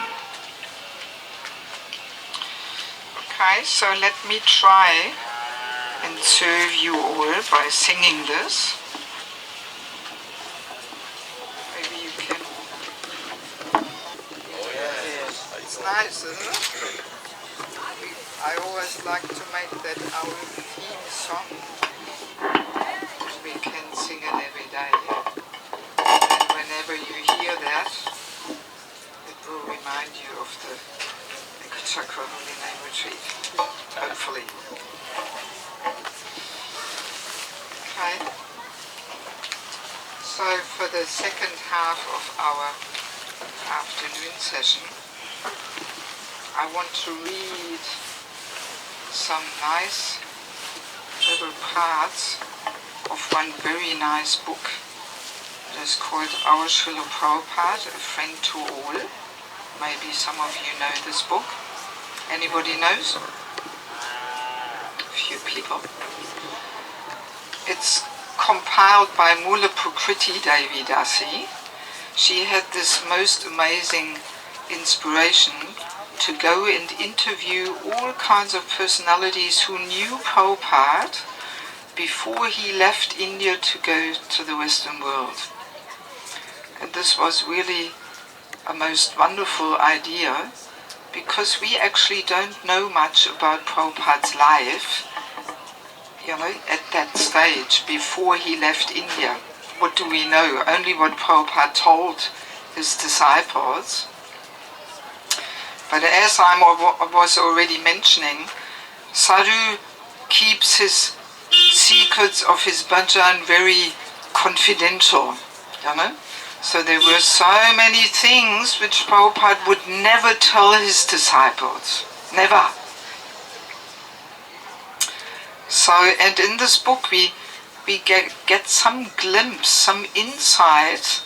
Okay, so let me try and serve you all by singing this. Maybe you can. It's nice, isn't it? I always like to make that our theme song. We can sing it every day. And whenever you hear that, it will remind you of the Ekachakra Holy Name Retreat. Hopefully. Okay. So for the second half of our afternoon session, I want to read some nice little parts of one very nice book. It is called Our Srila Prabhupada, A Friend to All. Maybe some of you know this book. Anybody knows? A few people. It's compiled by Mula Prakriti Devi Dasi. She had this most amazing inspiration to go and interview all kinds of personalities who knew Prabhupada before he left India to go to the Western world. And this was really a most wonderful idea, because we actually don't know much about Prabhupada's life, at that stage before he left India. What do we know? Only what Prabhupada told his disciples. But as I was already mentioning, Sadhu keeps his secrets of his bhajan very confidential, So there were so many things which Prabhupada would never tell his disciples. Never. So, and in this book we get some glimpse, some insight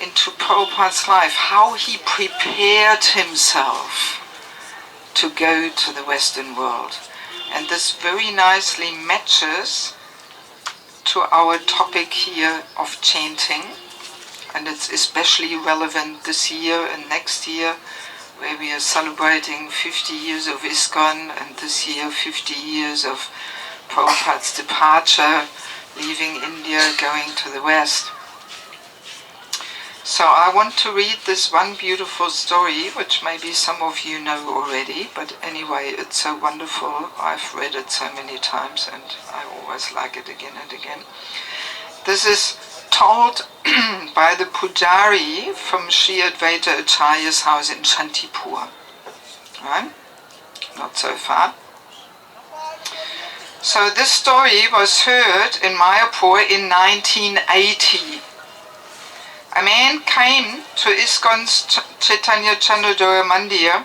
into Prabhupada's life, how he prepared himself to go to the Western world. And this very nicely matches to our topic here of chanting, and it's especially relevant this year and next year, where we are celebrating 50 years of ISKCON, and this year 50 years of Prabhupada's departure, leaving India, going to the West. So I want to read this one beautiful story, which maybe some of you know already, but anyway, it's so wonderful. I've read it so many times and I always like it again and again. This is told by the Pujari from Sri Advaita Acharya's house in Shantipur. Right? Not so far. So this story was heard in Mayapur in 1980. A man came to ISKCON's Chaitanya Chandrodaya Mandir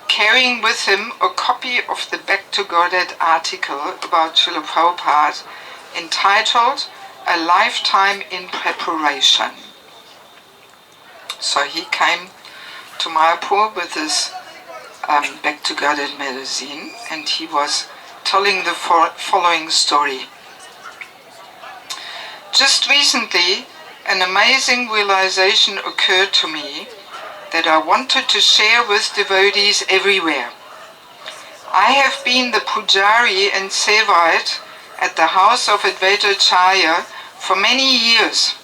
carrying with him a copy of the Back to Godhead article about Srila Prabhupada entitled A Lifetime in Preparation. So he came to Mayapur with this Back to Godhead magazine, and he was telling the following story. Just recently, an amazing realization occurred to me that I wanted to share with devotees everywhere. I have been the pujari and sevite at the house of Ekachakra for many years.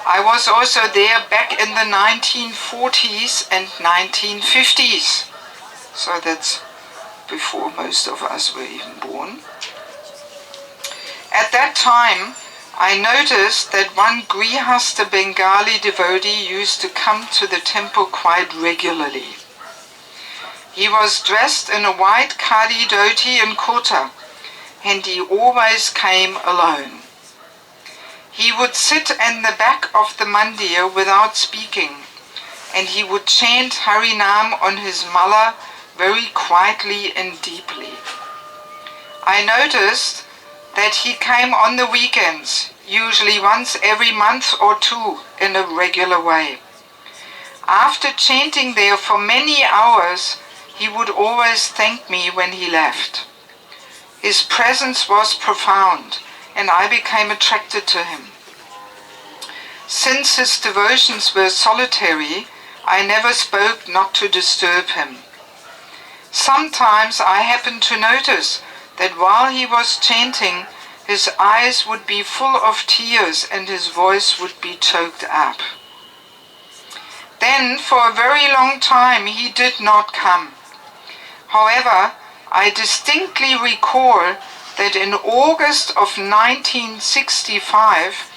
I was also there back in the 1940s and 1950s. So that's before most of us were even born. At that time, I noticed that one Grihastha Bengali devotee used to come to the temple quite regularly. He was dressed in a white khadi dhoti and kurta, and he always came alone. He would sit in the back of the mandir without speaking, and he would chant Harinam on his mala very quietly and deeply. I noticed that he came on the weekends, usually once every month or two, in a regular way. After chanting there for many hours, he would always thank me when he left. His presence was profound, and I became attracted to him. Since his devotions were solitary, I never spoke not to disturb him. Sometimes I happened to notice that while he was chanting, his eyes would be full of tears and his voice would be choked up. Then, for a very long time, he did not come. However, I distinctly recall that in August of 1965,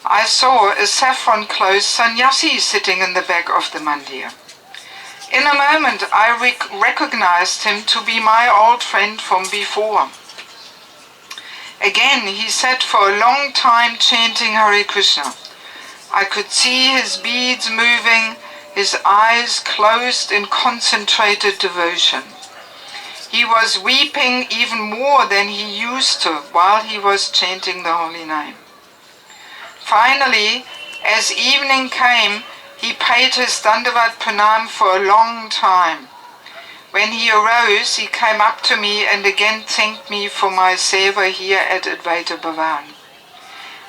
I saw a saffron-clothed sannyasi sitting in the back of the mandir. In a moment, I recognized him to be my old friend from before. Again, he sat for a long time chanting Hare Krishna. I could see his beads moving, his eyes closed in concentrated devotion. He was weeping even more than he used to while he was chanting the holy name. Finally, as evening came, he paid his Dandavat Pranam for a long time. When he arose, he came up to me and again thanked me for my seva here at Advaita Bhavan.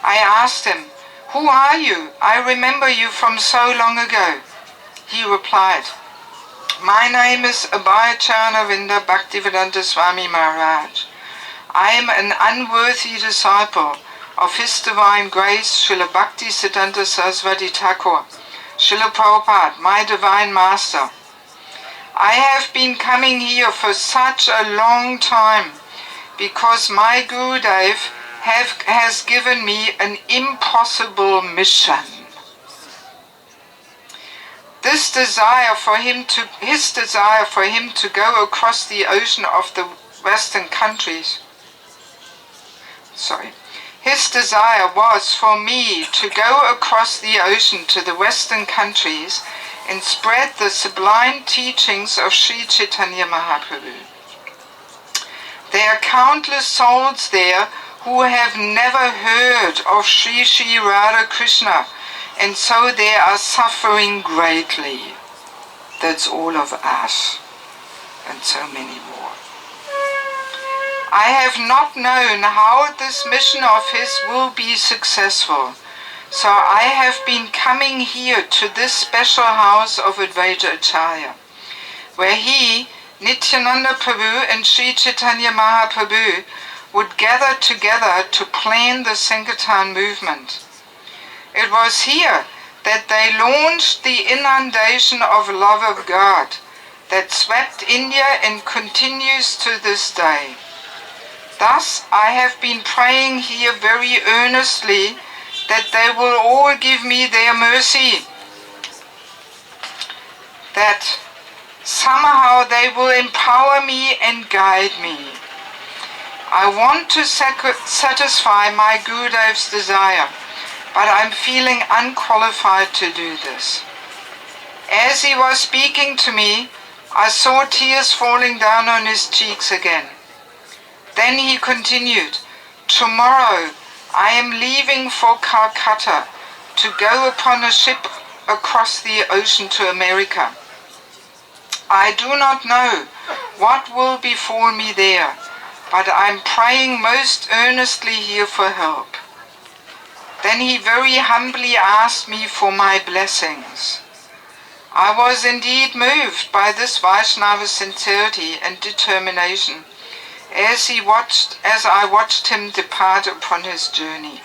I asked him, "Who are you? I remember you from so long ago." He replied, "My name is Abhayacharnavinda Bhaktivedanta Swami Maharaj. I am an unworthy disciple of His Divine Grace, Srila Bhakti Siddhanta Saraswati Thakur, Srila Prabhupada, my Divine Master. I have been coming here for such a long time because my Gurudev has given me an impossible mission." His desire for him to go across the ocean of the Western countries. His desire was for me to go across the ocean to the Western countries and spread the sublime teachings of Sri Chaitanya Mahaprabhu. There are countless souls there who have never heard of Sri Sri Radha Krishna, and so they are suffering greatly. That's all of us, and so many more. I have not known how this mission of his will be successful, so I have been coming here to this special house of Advaita Acharya, where he, Nityananda Prabhu and Sri Chaitanya Mahaprabhu would gather together to plan the Sankirtan movement. It was here that they launched the inundation of love of God that swept India and continues to this day. Thus, I have been praying here very earnestly that they will all give me their mercy, that somehow they will empower me and guide me. I want to satisfy my Gurudev's desire, but I'm feeling unqualified to do this. As he was speaking to me, I saw tears falling down on his cheeks again. Then he continued, "Tomorrow I am leaving for Calcutta to go upon a ship across the ocean to America. I do not know what will befall me there, but I'm praying most earnestly here for help. Then he very humbly asked me for my blessings. I was indeed moved by this Vaishnava's sincerity and determination as I watched him depart upon his journey.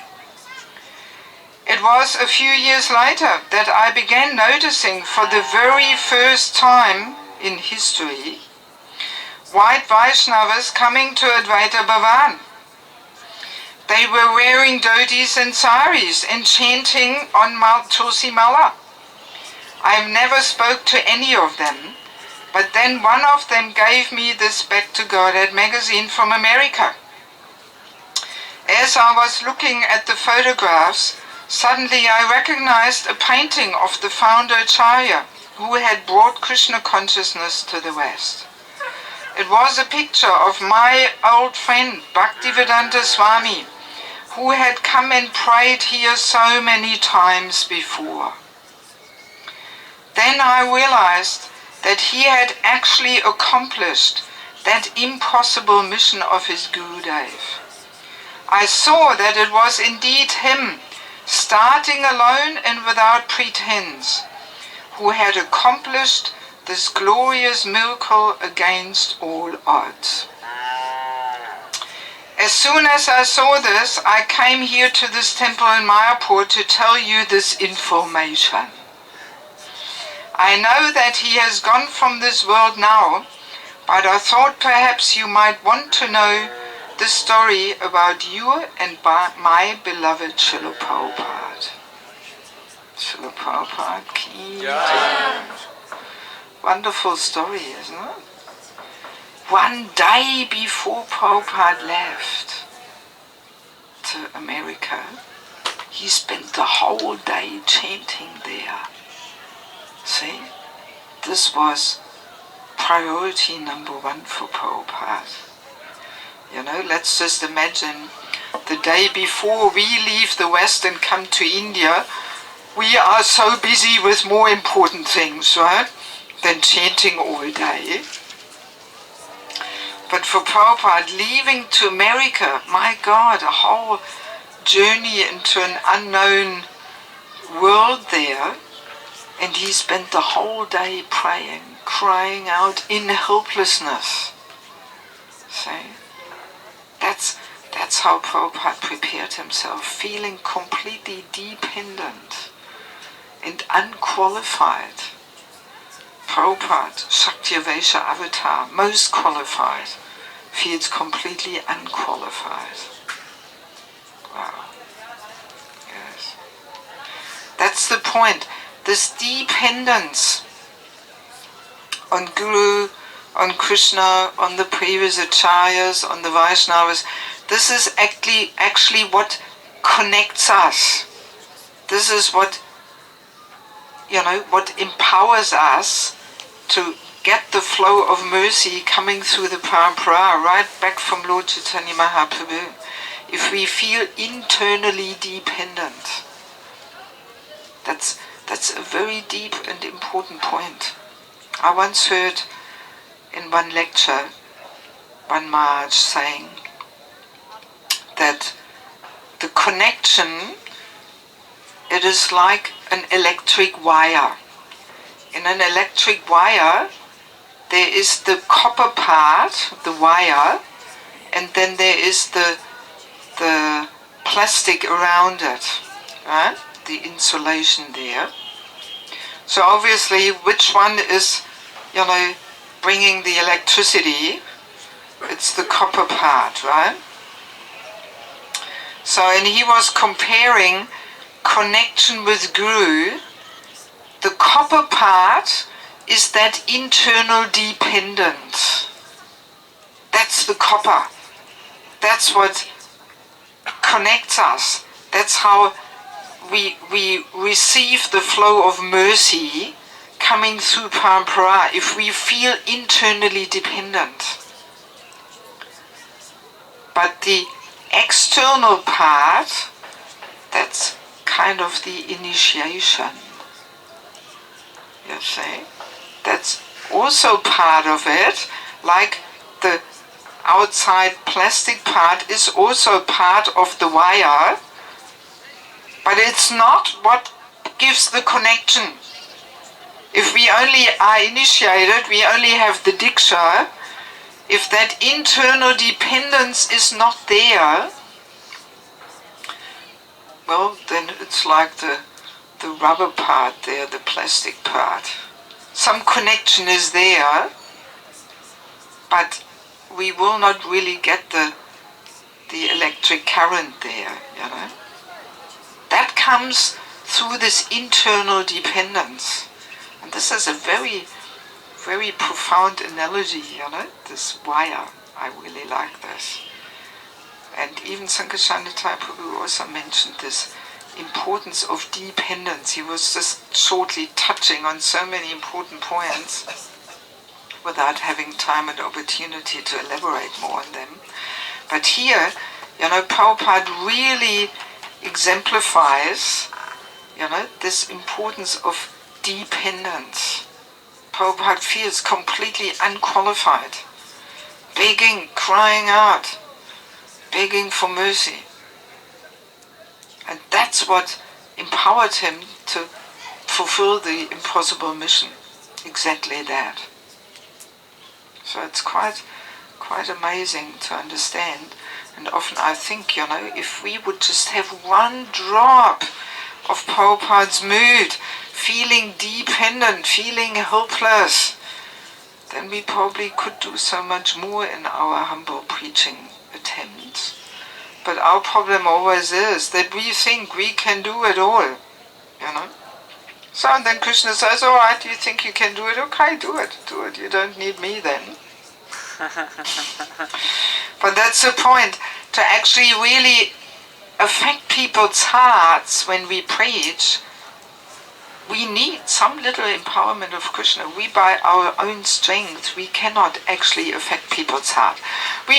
It was a few years later that I began noticing for the very first time in history white Vaishnavas coming to Advaita Bhavan. They were wearing dhotis and saris and chanting on Tulsi Mala. I've never spoke to any of them, but then one of them gave me this Back to Godhead magazine from America. As I was looking at the photographs, suddenly I recognized a painting of the founder Acharya, who had brought Krishna consciousness to the West. It was a picture of my old friend Bhaktivedanta Swami, who had come and prayed here so many times before. Then I realized that he had actually accomplished that impossible mission of his Gurudev. I saw that it was indeed him, starting alone and without pretense, who had accomplished this glorious miracle against all odds. As soon as I saw this, I came here to this temple in Mayapur to tell you this information. I know that he has gone from this world now, but I thought perhaps you might want to know the story about you and my beloved Srila Prabhupada. Srila Prabhupada ki jai. Wonderful story, isn't it? One day before Prabhupada left to America, he spent the whole day chanting there. See, this was priority number one for Prabhupada. You know, let's just imagine the day before we leave the West and come to India, we are so busy with more important things, right, than chanting all day. But for Prabhupada, leaving to America, my God, a whole journey into an unknown world there, and he spent the whole day praying, crying out in helplessness. See? That's how Prabhupada prepared himself, feeling completely dependent and unqualified. Prabhupada, Shaktya-Vaisha avatar, most qualified, feels completely unqualified. Wow. Yes. That's the point. This dependence on Guru, on Krishna, on the previous acharyas, on the Vaishnavas, this is actually what connects us. This is what, what empowers us to get the flow of mercy coming through the parampara, right back from Lord Chaitanya Mahaprabhu. If we feel internally dependent, that's a very deep and important point. I once heard in one lecture, one Maharaj saying that the connection, it is like an electric wire. In an electric wire, there is the copper part, the wire, and then there is the plastic around it, right? The insulation there. So obviously, which one is, bringing the electricity? It's the copper part, right? So, and he was comparing connection with Guru. The copper part is that internal dependence. That's the copper. That's what connects us. That's how we receive the flow of mercy coming through parampara, if we feel internally dependent. But the external part, that's kind of the initiation. You see? That's also part of it, like the outside plastic part is also part of the wire, but it's not what gives the connection. If we only are initiated, we only have the diksha. If that internal dependence is not there, well, then it's like the rubber part there, the plastic part. Some connection is there, but we will not really get the electric current there, you know. That comes through this internal dependence. And this is a very, very profound analogy, you know, this wire. I really like this. And even Sankarshanataya Prabhu also mentioned this importance of dependence. He was just shortly touching on so many important points without having time and opportunity to elaborate more on them. But here, you know, Prabhupada really exemplifies, you know, this importance of dependence. Prabhupada feels completely unqualified, begging, crying out, begging for mercy. And that's what empowered him to fulfill the impossible mission. Exactly that. So it's quite amazing to understand. And often I think, you know, if we would just have one drop of Prabhupada's mood, feeling dependent, feeling helpless, then we probably could do so much more in our humble preaching attempts. But our problem always is that we think we can do it all, you know. So and then Krishna says, all right, you think you can do it? Okay, do it. You don't need me then. But that's the point, to actually really affect people's hearts when we preach. We need some little empowerment of Krishna. We, by our own strength, we cannot actually affect people's heart. We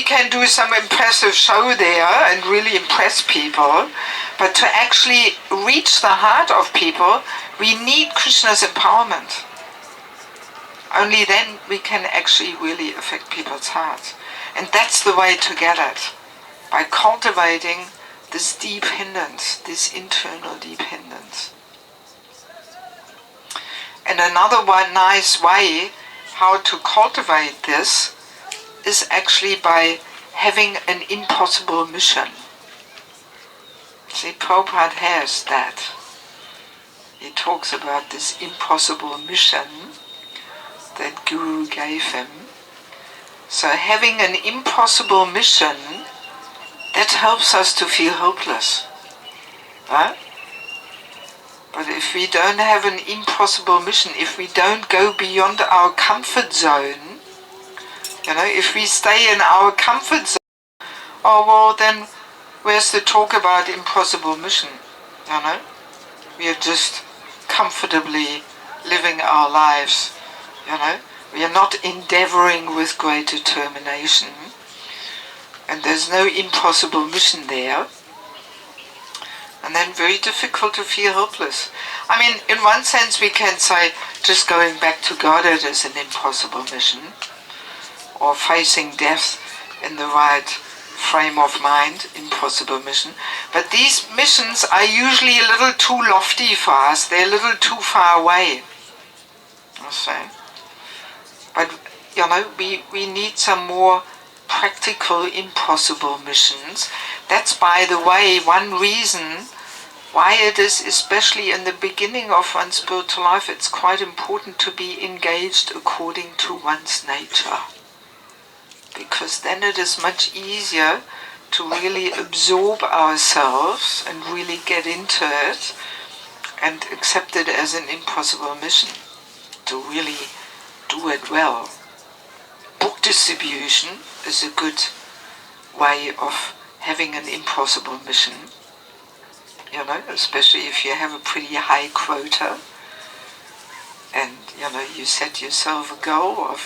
can do some impressive show there and really impress people, but to actually reach the heart of people, we need Krishna's empowerment. Only then we can actually really affect people's hearts. And that's the way to get it, by cultivating this dependence, this internal dependence. And another one nice way how to cultivate this is actually by having an impossible mission. See, Prabhupada has that. He talks about this impossible mission that Guru gave him. So having an impossible mission, that helps us to feel hopeless. Right? But if we don't have an impossible mission, if we don't go beyond our comfort zone, you know, if we stay in our comfort zone, oh well, then where's the talk about impossible mission? You know, we are just comfortably living our lives. You know, we are not endeavoring with great determination, and there's no impossible mission there. And then very difficult to feel hopeless. I mean, in one sense we can say just going back to Godhead is an impossible mission, or facing death in the right frame of mind, impossible mission. But these missions are usually a little too lofty for us, they're a little too far away. I say. But, you know, we need some more practical, impossible missions. That's, by the way, one reason why it is, especially in the beginning of one's spiritual life, it's quite important to be engaged according to one's nature. Because then it is much easier to really absorb ourselves and really get into it and accept it as an impossible mission, to really do it well. Book distribution is a good way of having an impossible mission, you know, especially if you have a pretty high quota and, you know, you set yourself a goal of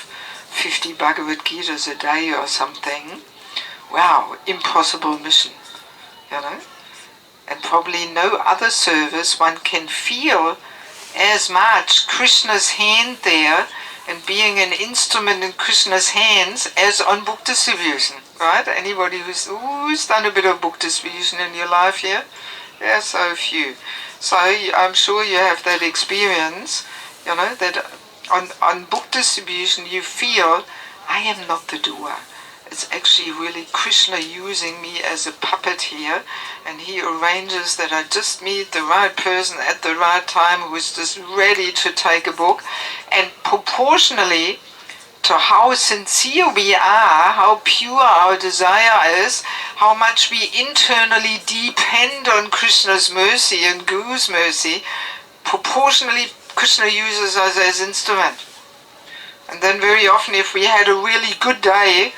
50 Bhagavad Gitas a day or something. Wow, impossible mission, you know. And probably no other service one can feel as much Krishna's hand there and being an instrument in Krishna's hands as on book distribution, right? Anybody who's done a bit of book distribution in your life here? Yeah, so few. So I'm sure you have that experience, that on book distribution you feel, I am not the doer. It's actually really Krishna using me as a puppet here, and he arranges that I just meet the right person at the right time who's just ready to take a book. And proportionally to how sincere we are, how pure our desire is, how much we internally depend on Krishna's mercy and Guru's mercy, proportionally Krishna uses us as instrument. And then very often if we had a really good day,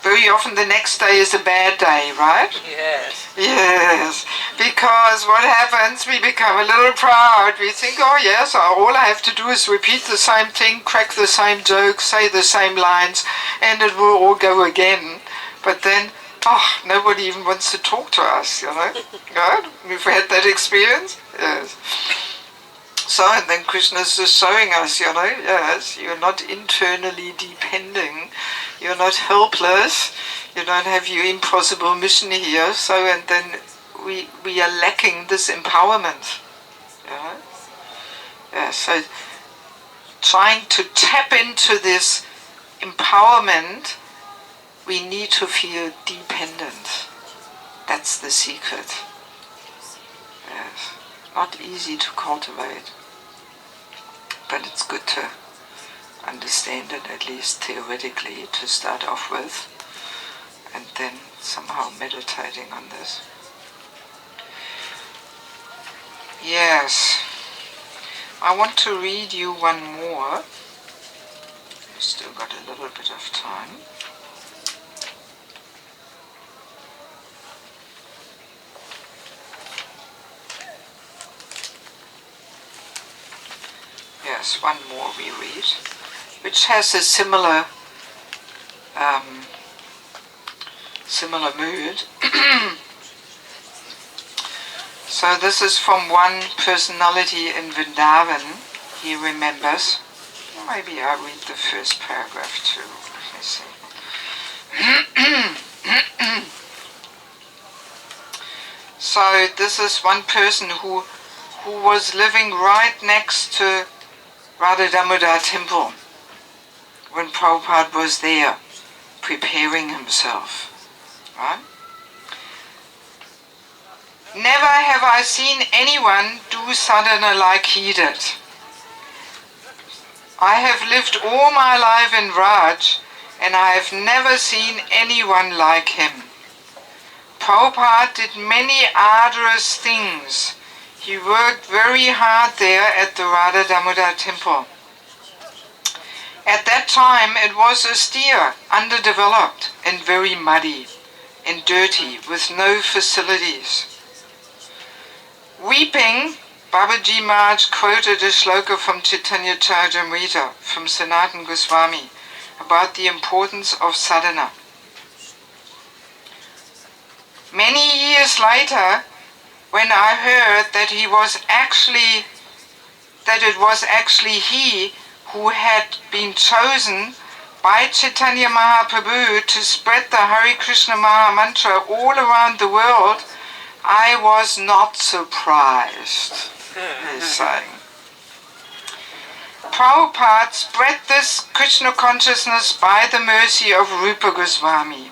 very often the next day is a bad day, right? Yes. Yes, because what happens, we become a little proud. We think, oh yes, all I have to do is repeat the same thing, crack the same joke, say the same lines, and it will all go again. But then, nobody even wants to talk to us, Right? We've had that experience? Yes. So, and then Krishna's just showing us, yes, you're not internally depending, you're not helpless, you don't have your impossible mission here, so, and then we are lacking this empowerment. Yeah, so trying to tap into this empowerment, we need to feel dependent. That's the secret. Yes. Not easy to cultivate, but it's good to understand it, at least theoretically, to start off with, and then somehow meditating on this. Yes, I want to read you one more. We've still got a little bit of time. Yes, one more we read, which has a similar mood. So this is from one personality in Vrindavan. He remembers. Maybe I'll read the first paragraph too. Let me see. So this is one person who was living right next to Radha Damodar temple when Prabhupada was there preparing himself. Right? Never have I seen anyone do sadhana like he did. I have lived all my life in Raj and I have never seen anyone like him. Prabhupada did many arduous things. He worked very hard there at the Radha Damodar temple. At that time it was austere, underdeveloped and very muddy and dirty with no facilities. Weeping, Babaji Maharaj quoted a shloka from Chaitanya Charitamrita from Sanatana Goswami about the importance of sadhana. Many years later, when I heard that it was actually he who had been chosen by Chaitanya Mahaprabhu to spread the Hare Krishna Maha Mantra all around the world, I was not surprised, he's saying. Prabhupada spread this Krishna consciousness by the mercy of Rupa Goswami.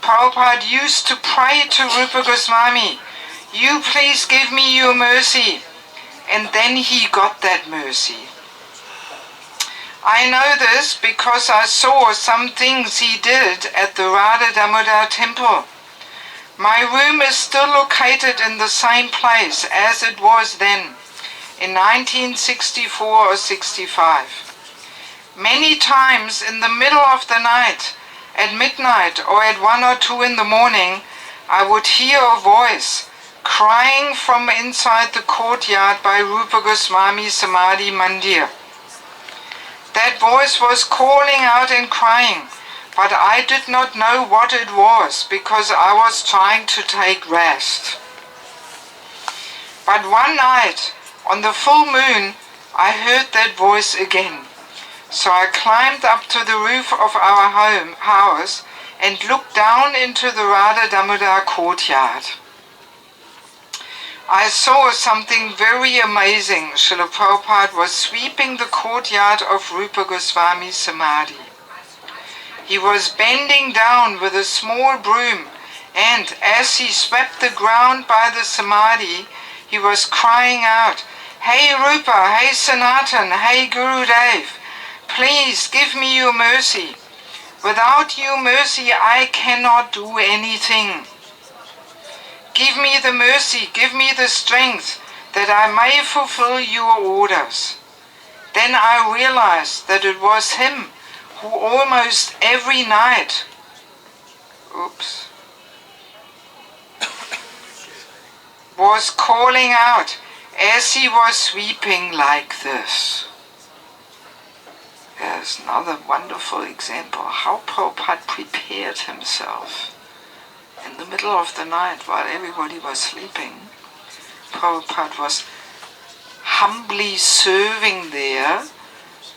Prabhupada used to pray to Rupa Goswami, "You please give me your mercy," and then he got that mercy. I know this because I saw some things he did at the Radha Damodar temple. My room is still located in the same place as it was then, in 1964 or 65. Many times in the middle of the night, at midnight or at 1 or 2 in the morning, I would hear a voice crying from inside the courtyard by Rupa Goswami Samadhi Mandir. That voice was calling out and crying, but I did not know what it was because I was trying to take rest. But one night, on the full moon, I heard that voice again. So I climbed up to the roof of our house and looked down into the Radha Damodar courtyard. I saw something very amazing. Srila Prabhupada was sweeping the courtyard of Rupa Goswami's Samadhi. He was bending down with a small broom, and as he swept the ground by the Samadhi, he was crying out, "Hey Rupa, hey Sanatan, hey Gurudev, please give me your mercy. Without your mercy I cannot do anything. Give me the mercy, give me the strength that I may fulfill your orders." Then I realized that it was him who almost every night was calling out as he was sweeping like this. There's another wonderful example how Prabhupada prepared himself. In the middle of the night, while everybody was sleeping, Prabhupada was humbly serving there,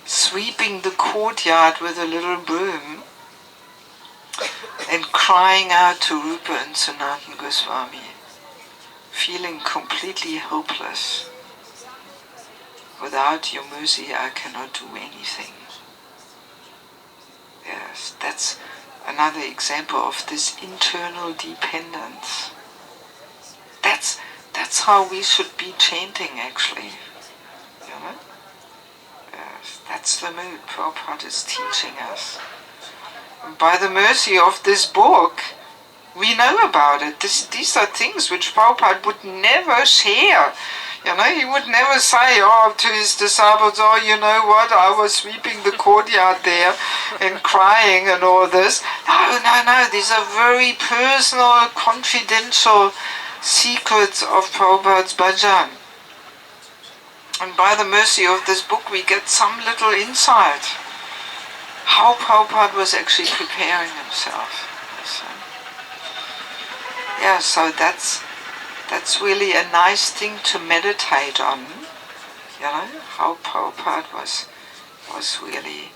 sweeping the courtyard with a little broom, and crying out to Rupa and Sanatan Goswami, feeling completely hopeless. Without your mercy I cannot do anything. Yes, that's another example of this internal dependence. That's how we should be chanting, actually. You know? Yes, that's the mood Prabhupada is teaching us. And by the mercy of this book, we know about it. These are things which Prabhupada would never share. You know, he would never say, to his disciples, you know what, I was sweeping the courtyard there and crying and all this. No, these are very personal, confidential secrets of Prabhupada's bhajan. And by the mercy of this book we get some little insight how Prabhupada was actually preparing himself. So that's really a nice thing to meditate on, you know, how Prabhupada was really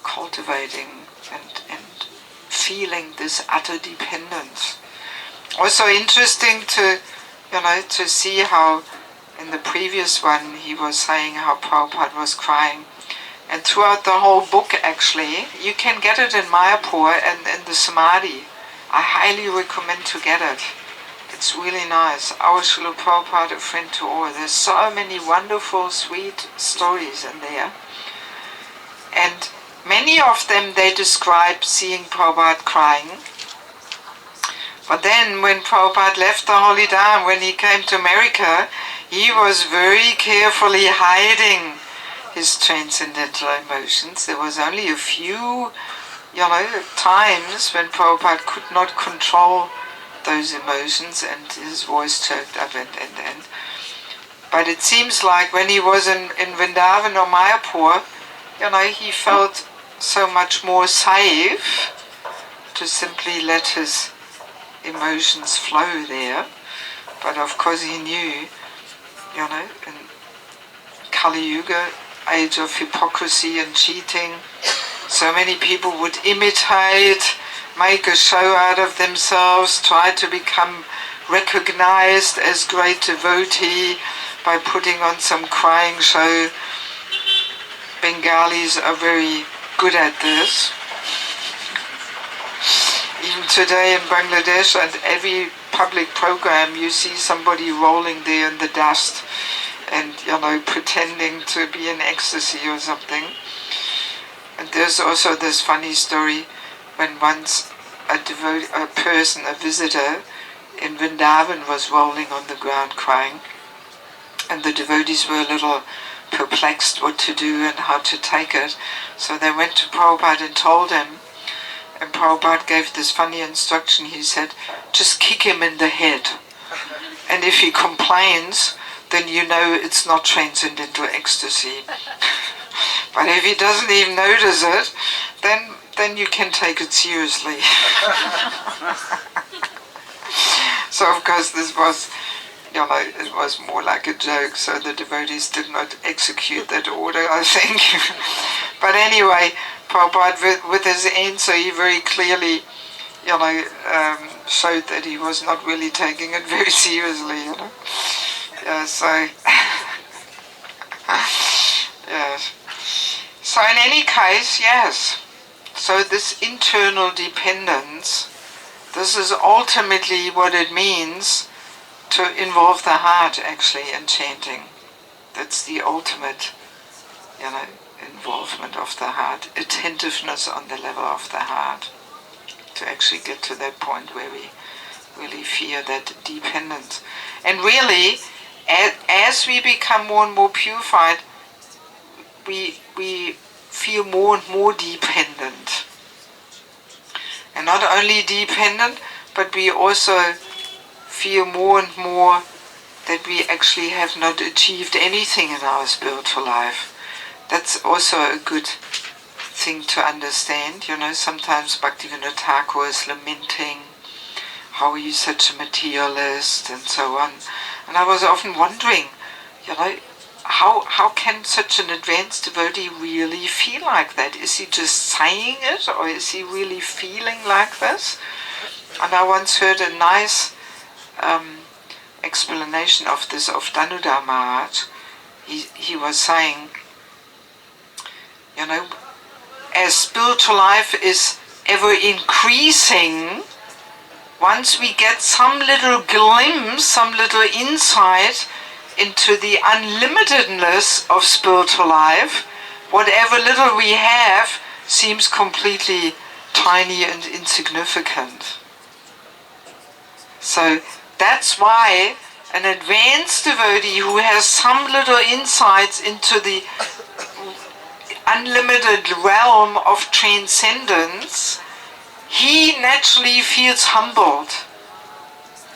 cultivating and feeling this utter dependence. Also interesting to see how in the previous one he was saying how Prabhupada was crying. And throughout the whole book, actually, you can get it in Mayapur and in the Samadhi. I highly recommend to get it. It's really nice. Our Srila Prabhupada, a friend to all. There's so many wonderful, sweet stories in there. And many of them they describe seeing Prabhupada crying. But then when Prabhupada left the Holy Dham, when he came to America, he was very carefully hiding his transcendental emotions. There was only a few, times when Prabhupada could not control those emotions and his voice choked up and. But it seems like when he was in Vrindavan or Mayapur, he felt so much more safe to simply let his emotions flow there. But of course he knew, in Kali Yuga, age of hypocrisy and cheating, so many people would imitate, make a show out of themselves, try to become recognized as great devotee by putting on some crying show. Bengalis are very good at this. Even today in Bangladesh, at every public program you see somebody rolling there in the dust and pretending to be in ecstasy or something. And there's also this funny story when once a visitor in Vrindavan was rolling on the ground crying, and the devotees were a little perplexed what to do and how to take it. So they went to Prabhupada and told him, and Prabhupada gave this funny instruction. He said, just kick him in the head, and if he complains, then it's not transcendental ecstasy. But if he doesn't even notice it, then you can take it seriously. So of course this was, it was more like a joke, so the devotees did not execute that order, I think. But anyway, Prabhupada with his answer, he very clearly, showed that he was not really taking it very seriously, Yeah, so, yes. So in any case, yes. So this internal dependence, this is ultimately what it means to involve the heart actually in chanting. That's the ultimate, involvement of the heart, attentiveness on the level of the heart, to actually get to that point where we really feel that dependence. And really, as we become more and more purified, we feel more and more dependent. And not only dependent, but we also feel more and more that we actually have not achieved anything in our spiritual life. That's also a good thing to understand. Sometimes Bhaktivinoda Thakur is lamenting how he's such a materialist and so on. And I was often wondering, how can such an advanced devotee really feel like that? Is he just saying it, or is he really feeling like this? And I once heard a nice explanation of this of Danuda Maharaj. He was saying, as spiritual life is ever increasing, once we get some little glimpse, some little insight into the unlimitedness of spiritual life, whatever little we have seems completely tiny and insignificant. So that's why an advanced devotee who has some little insights into the unlimited realm of transcendence, he naturally feels humbled,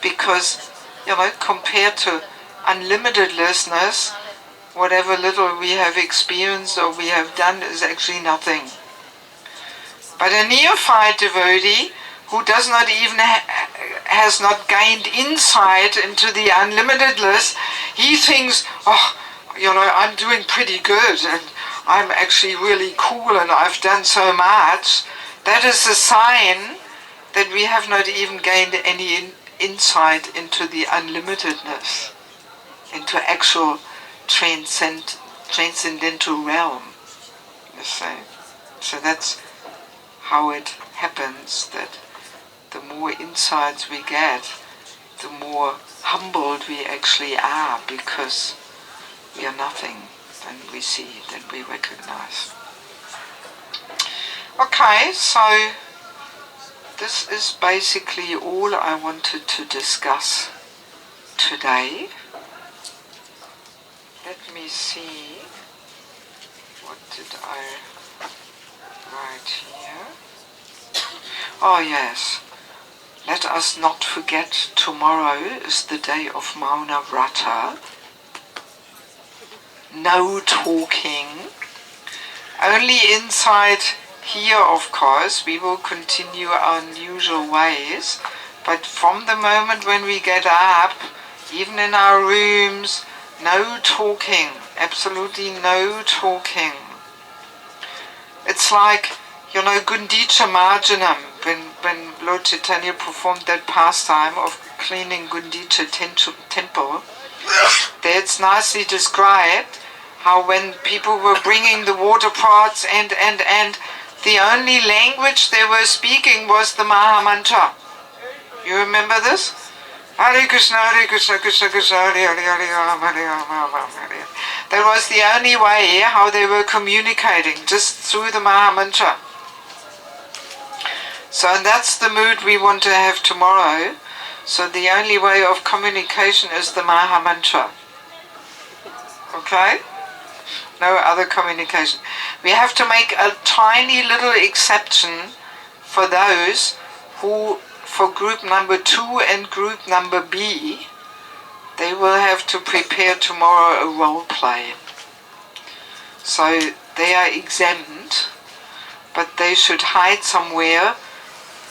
because, compared to unlimitedlessness, whatever little we have experienced or we have done is actually nothing. But a neophyte devotee who does not even has not gained insight into the unlimitedness, he thinks, I'm doing pretty good and I'm actually really cool and I've done so much. That is a sign that we have not even gained any insight into the unlimitedness, into actual transcendental realm. You see? So that's how it happens, that the more insights we get, the more humbled we actually are, because we are nothing, then we see, then we recognize. Okay, so this is basically all I wanted to discuss today. Let me see, what did I write here? Oh yes, let us not forget tomorrow is the day of Mauna Vrata. No talking, only inside here, of course, we will continue our usual ways, but from the moment when we get up, even in our rooms, no talking, absolutely no talking. It's like, Gundicha Marjanam, when Lord Chaitanya performed that pastime of cleaning Gundicha temple, there it's nicely described how when people were bringing the water pots and the only language they were speaking was the Maha Mantra. You remember this? Hare Krishna, Krishna Krishna, Hare Hare, Hare Ram, Hare Ram, Ram Ram, Hare. That was the only way how they were communicating, just through the Maha Mantra. So that's the mood we want to have tomorrow. So the only way of communication is the Maha Mantra. Okay? No other communication. We have to make a tiny little exception for those who, for group number 2 and group number B, they will have to prepare tomorrow a role play. So they are exempt, but they should hide somewhere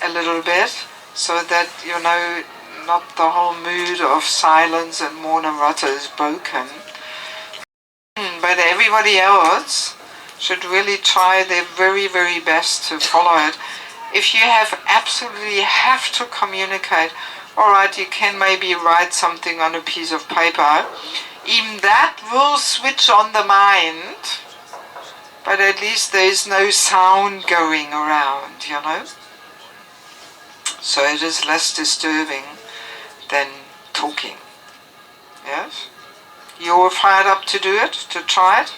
a little bit, so that, not the whole mood of silence and Mauna Vrata is broken. But everybody else, should really try their very, very best to follow it. If you absolutely have to communicate, alright, you can maybe write something on a piece of paper. Even that will switch on the mind, but at least there is no sound going around, you know. So it is less disturbing than talking. Yes? You're fired up to do it, to try it?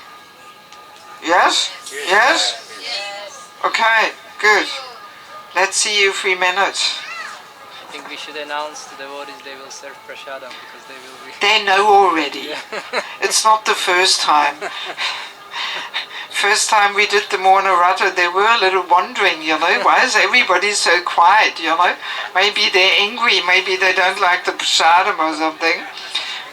Yes? Yes? Okay, good. Let's see if we manage. I think we should announce to the devotees they will serve prasadam because they will be... They know already. It's not the first time. First time we did the Morna Rata, they were a little wondering, you know, why is everybody so quiet, you know? Maybe they're angry, maybe they don't like the prasadam or something.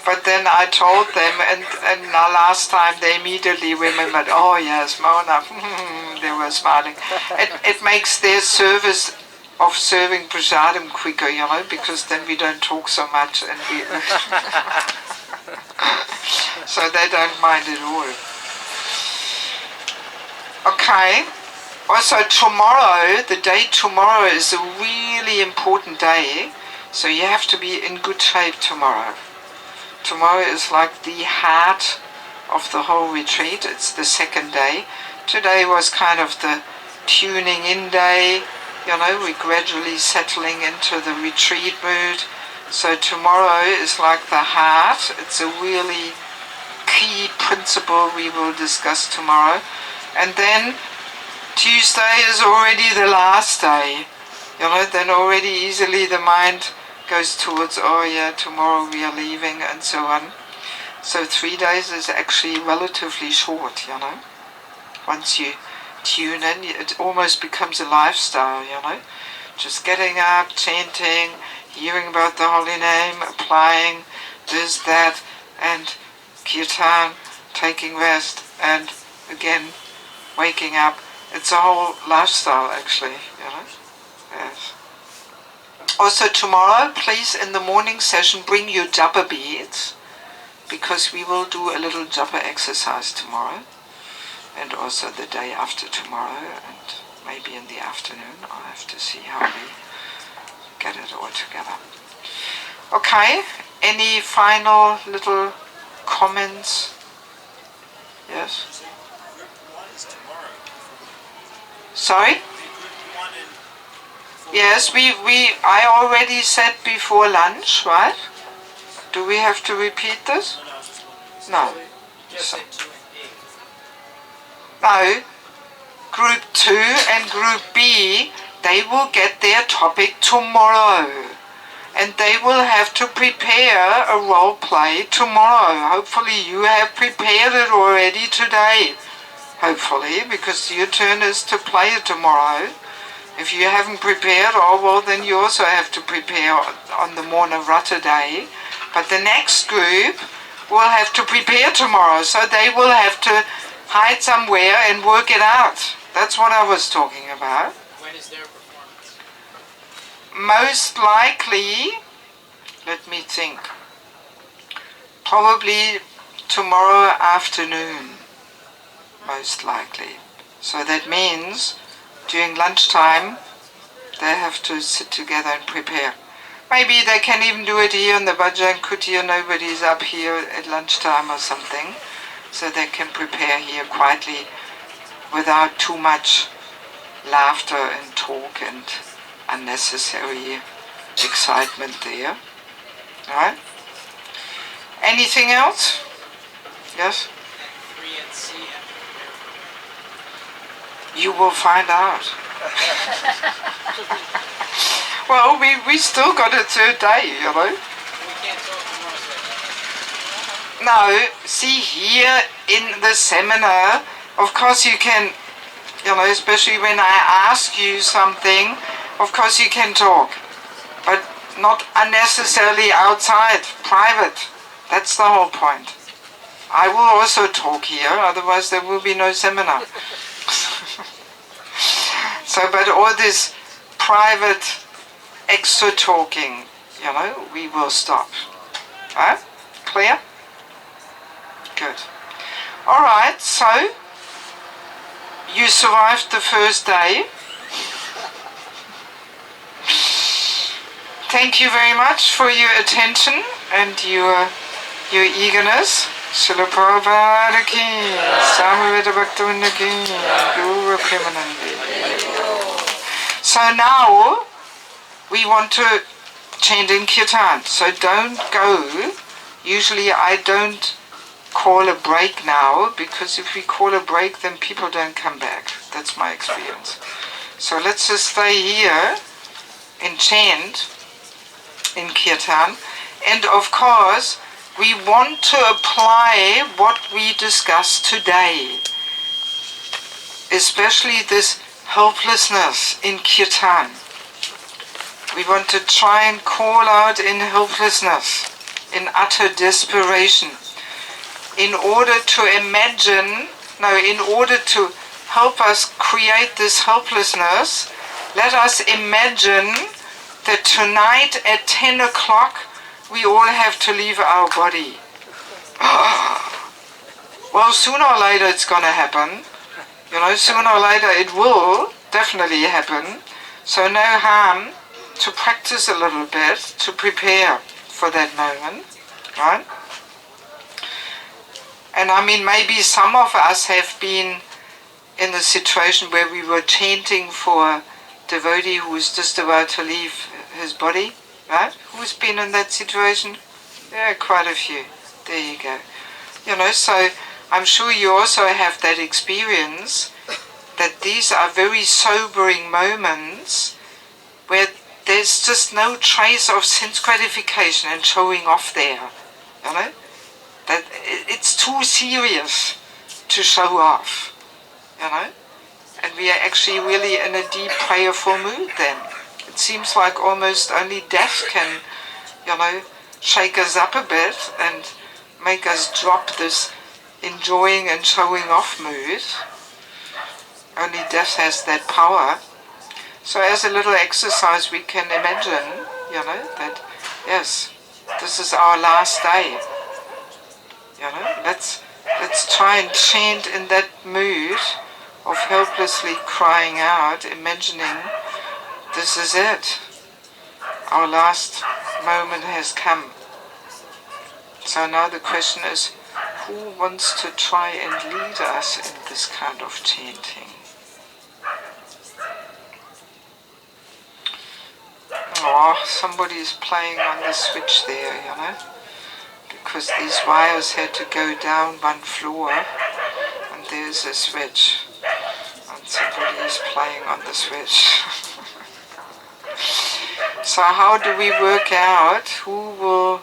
But then I told them, and last time they immediately remembered, oh yes, Mona, they were smiling. It makes their service of serving prasadam quicker, you know, because then we don't talk so much, and we so they don't mind at all. Okay, also tomorrow, the day tomorrow is a really important day, so you have to be in good shape tomorrow. Tomorrow is like the heart of the whole retreat. It's the second day. Today was kind of the tuning in day. You know, we're gradually settling into the retreat mood. So tomorrow is like the heart. It's a really key principle we will discuss tomorrow. And then Tuesday is already the last day. You know, then already easily the mind goes towards, oh yeah, tomorrow we are leaving, and so on. So 3 days is actually relatively short, you know. Once you tune in, it almost becomes a lifestyle, you know. Just getting up, chanting, hearing about the holy name, applying this, that, and kirtan, taking rest, and again waking up. It's a whole lifestyle actually, you know. Yes. Also tomorrow, please, in the morning session, bring your japa beads, because we will do a little japa exercise tomorrow, and also the day after tomorrow, and maybe in the afternoon. I'll have to see how we get it all together. Okay, any final little comments? Yes? Sorry? Yes, I already said before lunch, right? Do we have to repeat this? No. So, no. Group 2 and Group B, they will get their topic tomorrow. And they will have to prepare a role play tomorrow. Hopefully you have prepared it already today. Hopefully, because your turn is to play it tomorrow. If you haven't prepared, oh well, then you also have to prepare on the Morna Rata day. But the next group will have to prepare tomorrow, so they will have to hide somewhere and work it out. That's what I was talking about. When is their performance? Most likely, let me think, probably tomorrow afternoon, most likely. So that means during lunchtime they have to sit together and prepare. Maybe they can even do it here in the Bhajan Kutir, nobody's up here at lunchtime or something, so they can prepare here quietly without too much laughter and talk and unnecessary excitement there. Alright? Anything else? Yes? 3 and C have to prepare. You will find out. Well, we still got a third day, you know. We can't talk tomorrow, so. No, see, here in the seminar, of course you can, you know, especially when I ask you something, of course you can talk. But not unnecessarily outside, private. That's the whole point. I will also talk here, otherwise there will be no seminar. So, but all this private extra talking, you know, we will stop. Right? Clear? Good. Alright, so you survived the first day. Thank you very much for your attention and your eagerness. Srila Prabhupada ki, Samaveta Bhaktivinoda ki, Guru Premanandi. So now we want to chant in kirtan. So don't go. Usually I don't call a break now, because if we call a break then people don't come back. That's my experience. So let's just stay here and chant in kirtan. And of course we want to apply what we discussed today, especially this helplessness in kirtan. We want to try and call out in helplessness, in utter desperation, in order to in order to help us create this helplessness. Let us imagine that tonight at 10 o'clock we all have to leave our body. Well, sooner or later it's going to happen. You know, sooner or later it will definitely happen. So no harm to practice a little bit to prepare for that moment, right? And I mean, maybe some of us have been in the situation where we were chanting for a devotee who was just about to leave his body, right? Who's been in that situation? Yeah, quite a few. There you go. You know, so I'm sure you also have that experience, that these are very sobering moments where there's just no trace of sense gratification and showing off there, you know? That it's too serious to show off, you know? And we are actually really in a deep prayerful mood then. It seems like almost only death can, you know, shake us up a bit and make us drop this enjoying and showing off mood. Only death has that power. So as a little exercise we can imagine, you know, that yes, this is our last day. You know, let's try and chant in that mood of helplessly crying out, imagining this is it. Our last moment has come. So now the question is, who wants to try and lead us in this kind of chanting? Oh, somebody is playing on the switch there, you know, because these wires had to go down one floor, and there's a switch, and somebody is playing on the switch. So how do we work out who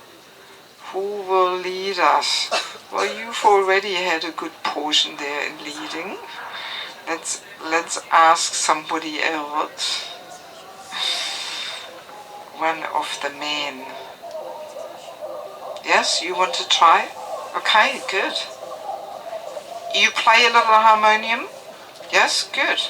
will lead us? Well, you've already had a good portion there in leading. Let's ask somebody else. One of the men. Yes, you want to try? Okay, good. You play a little harmonium? Yes, good.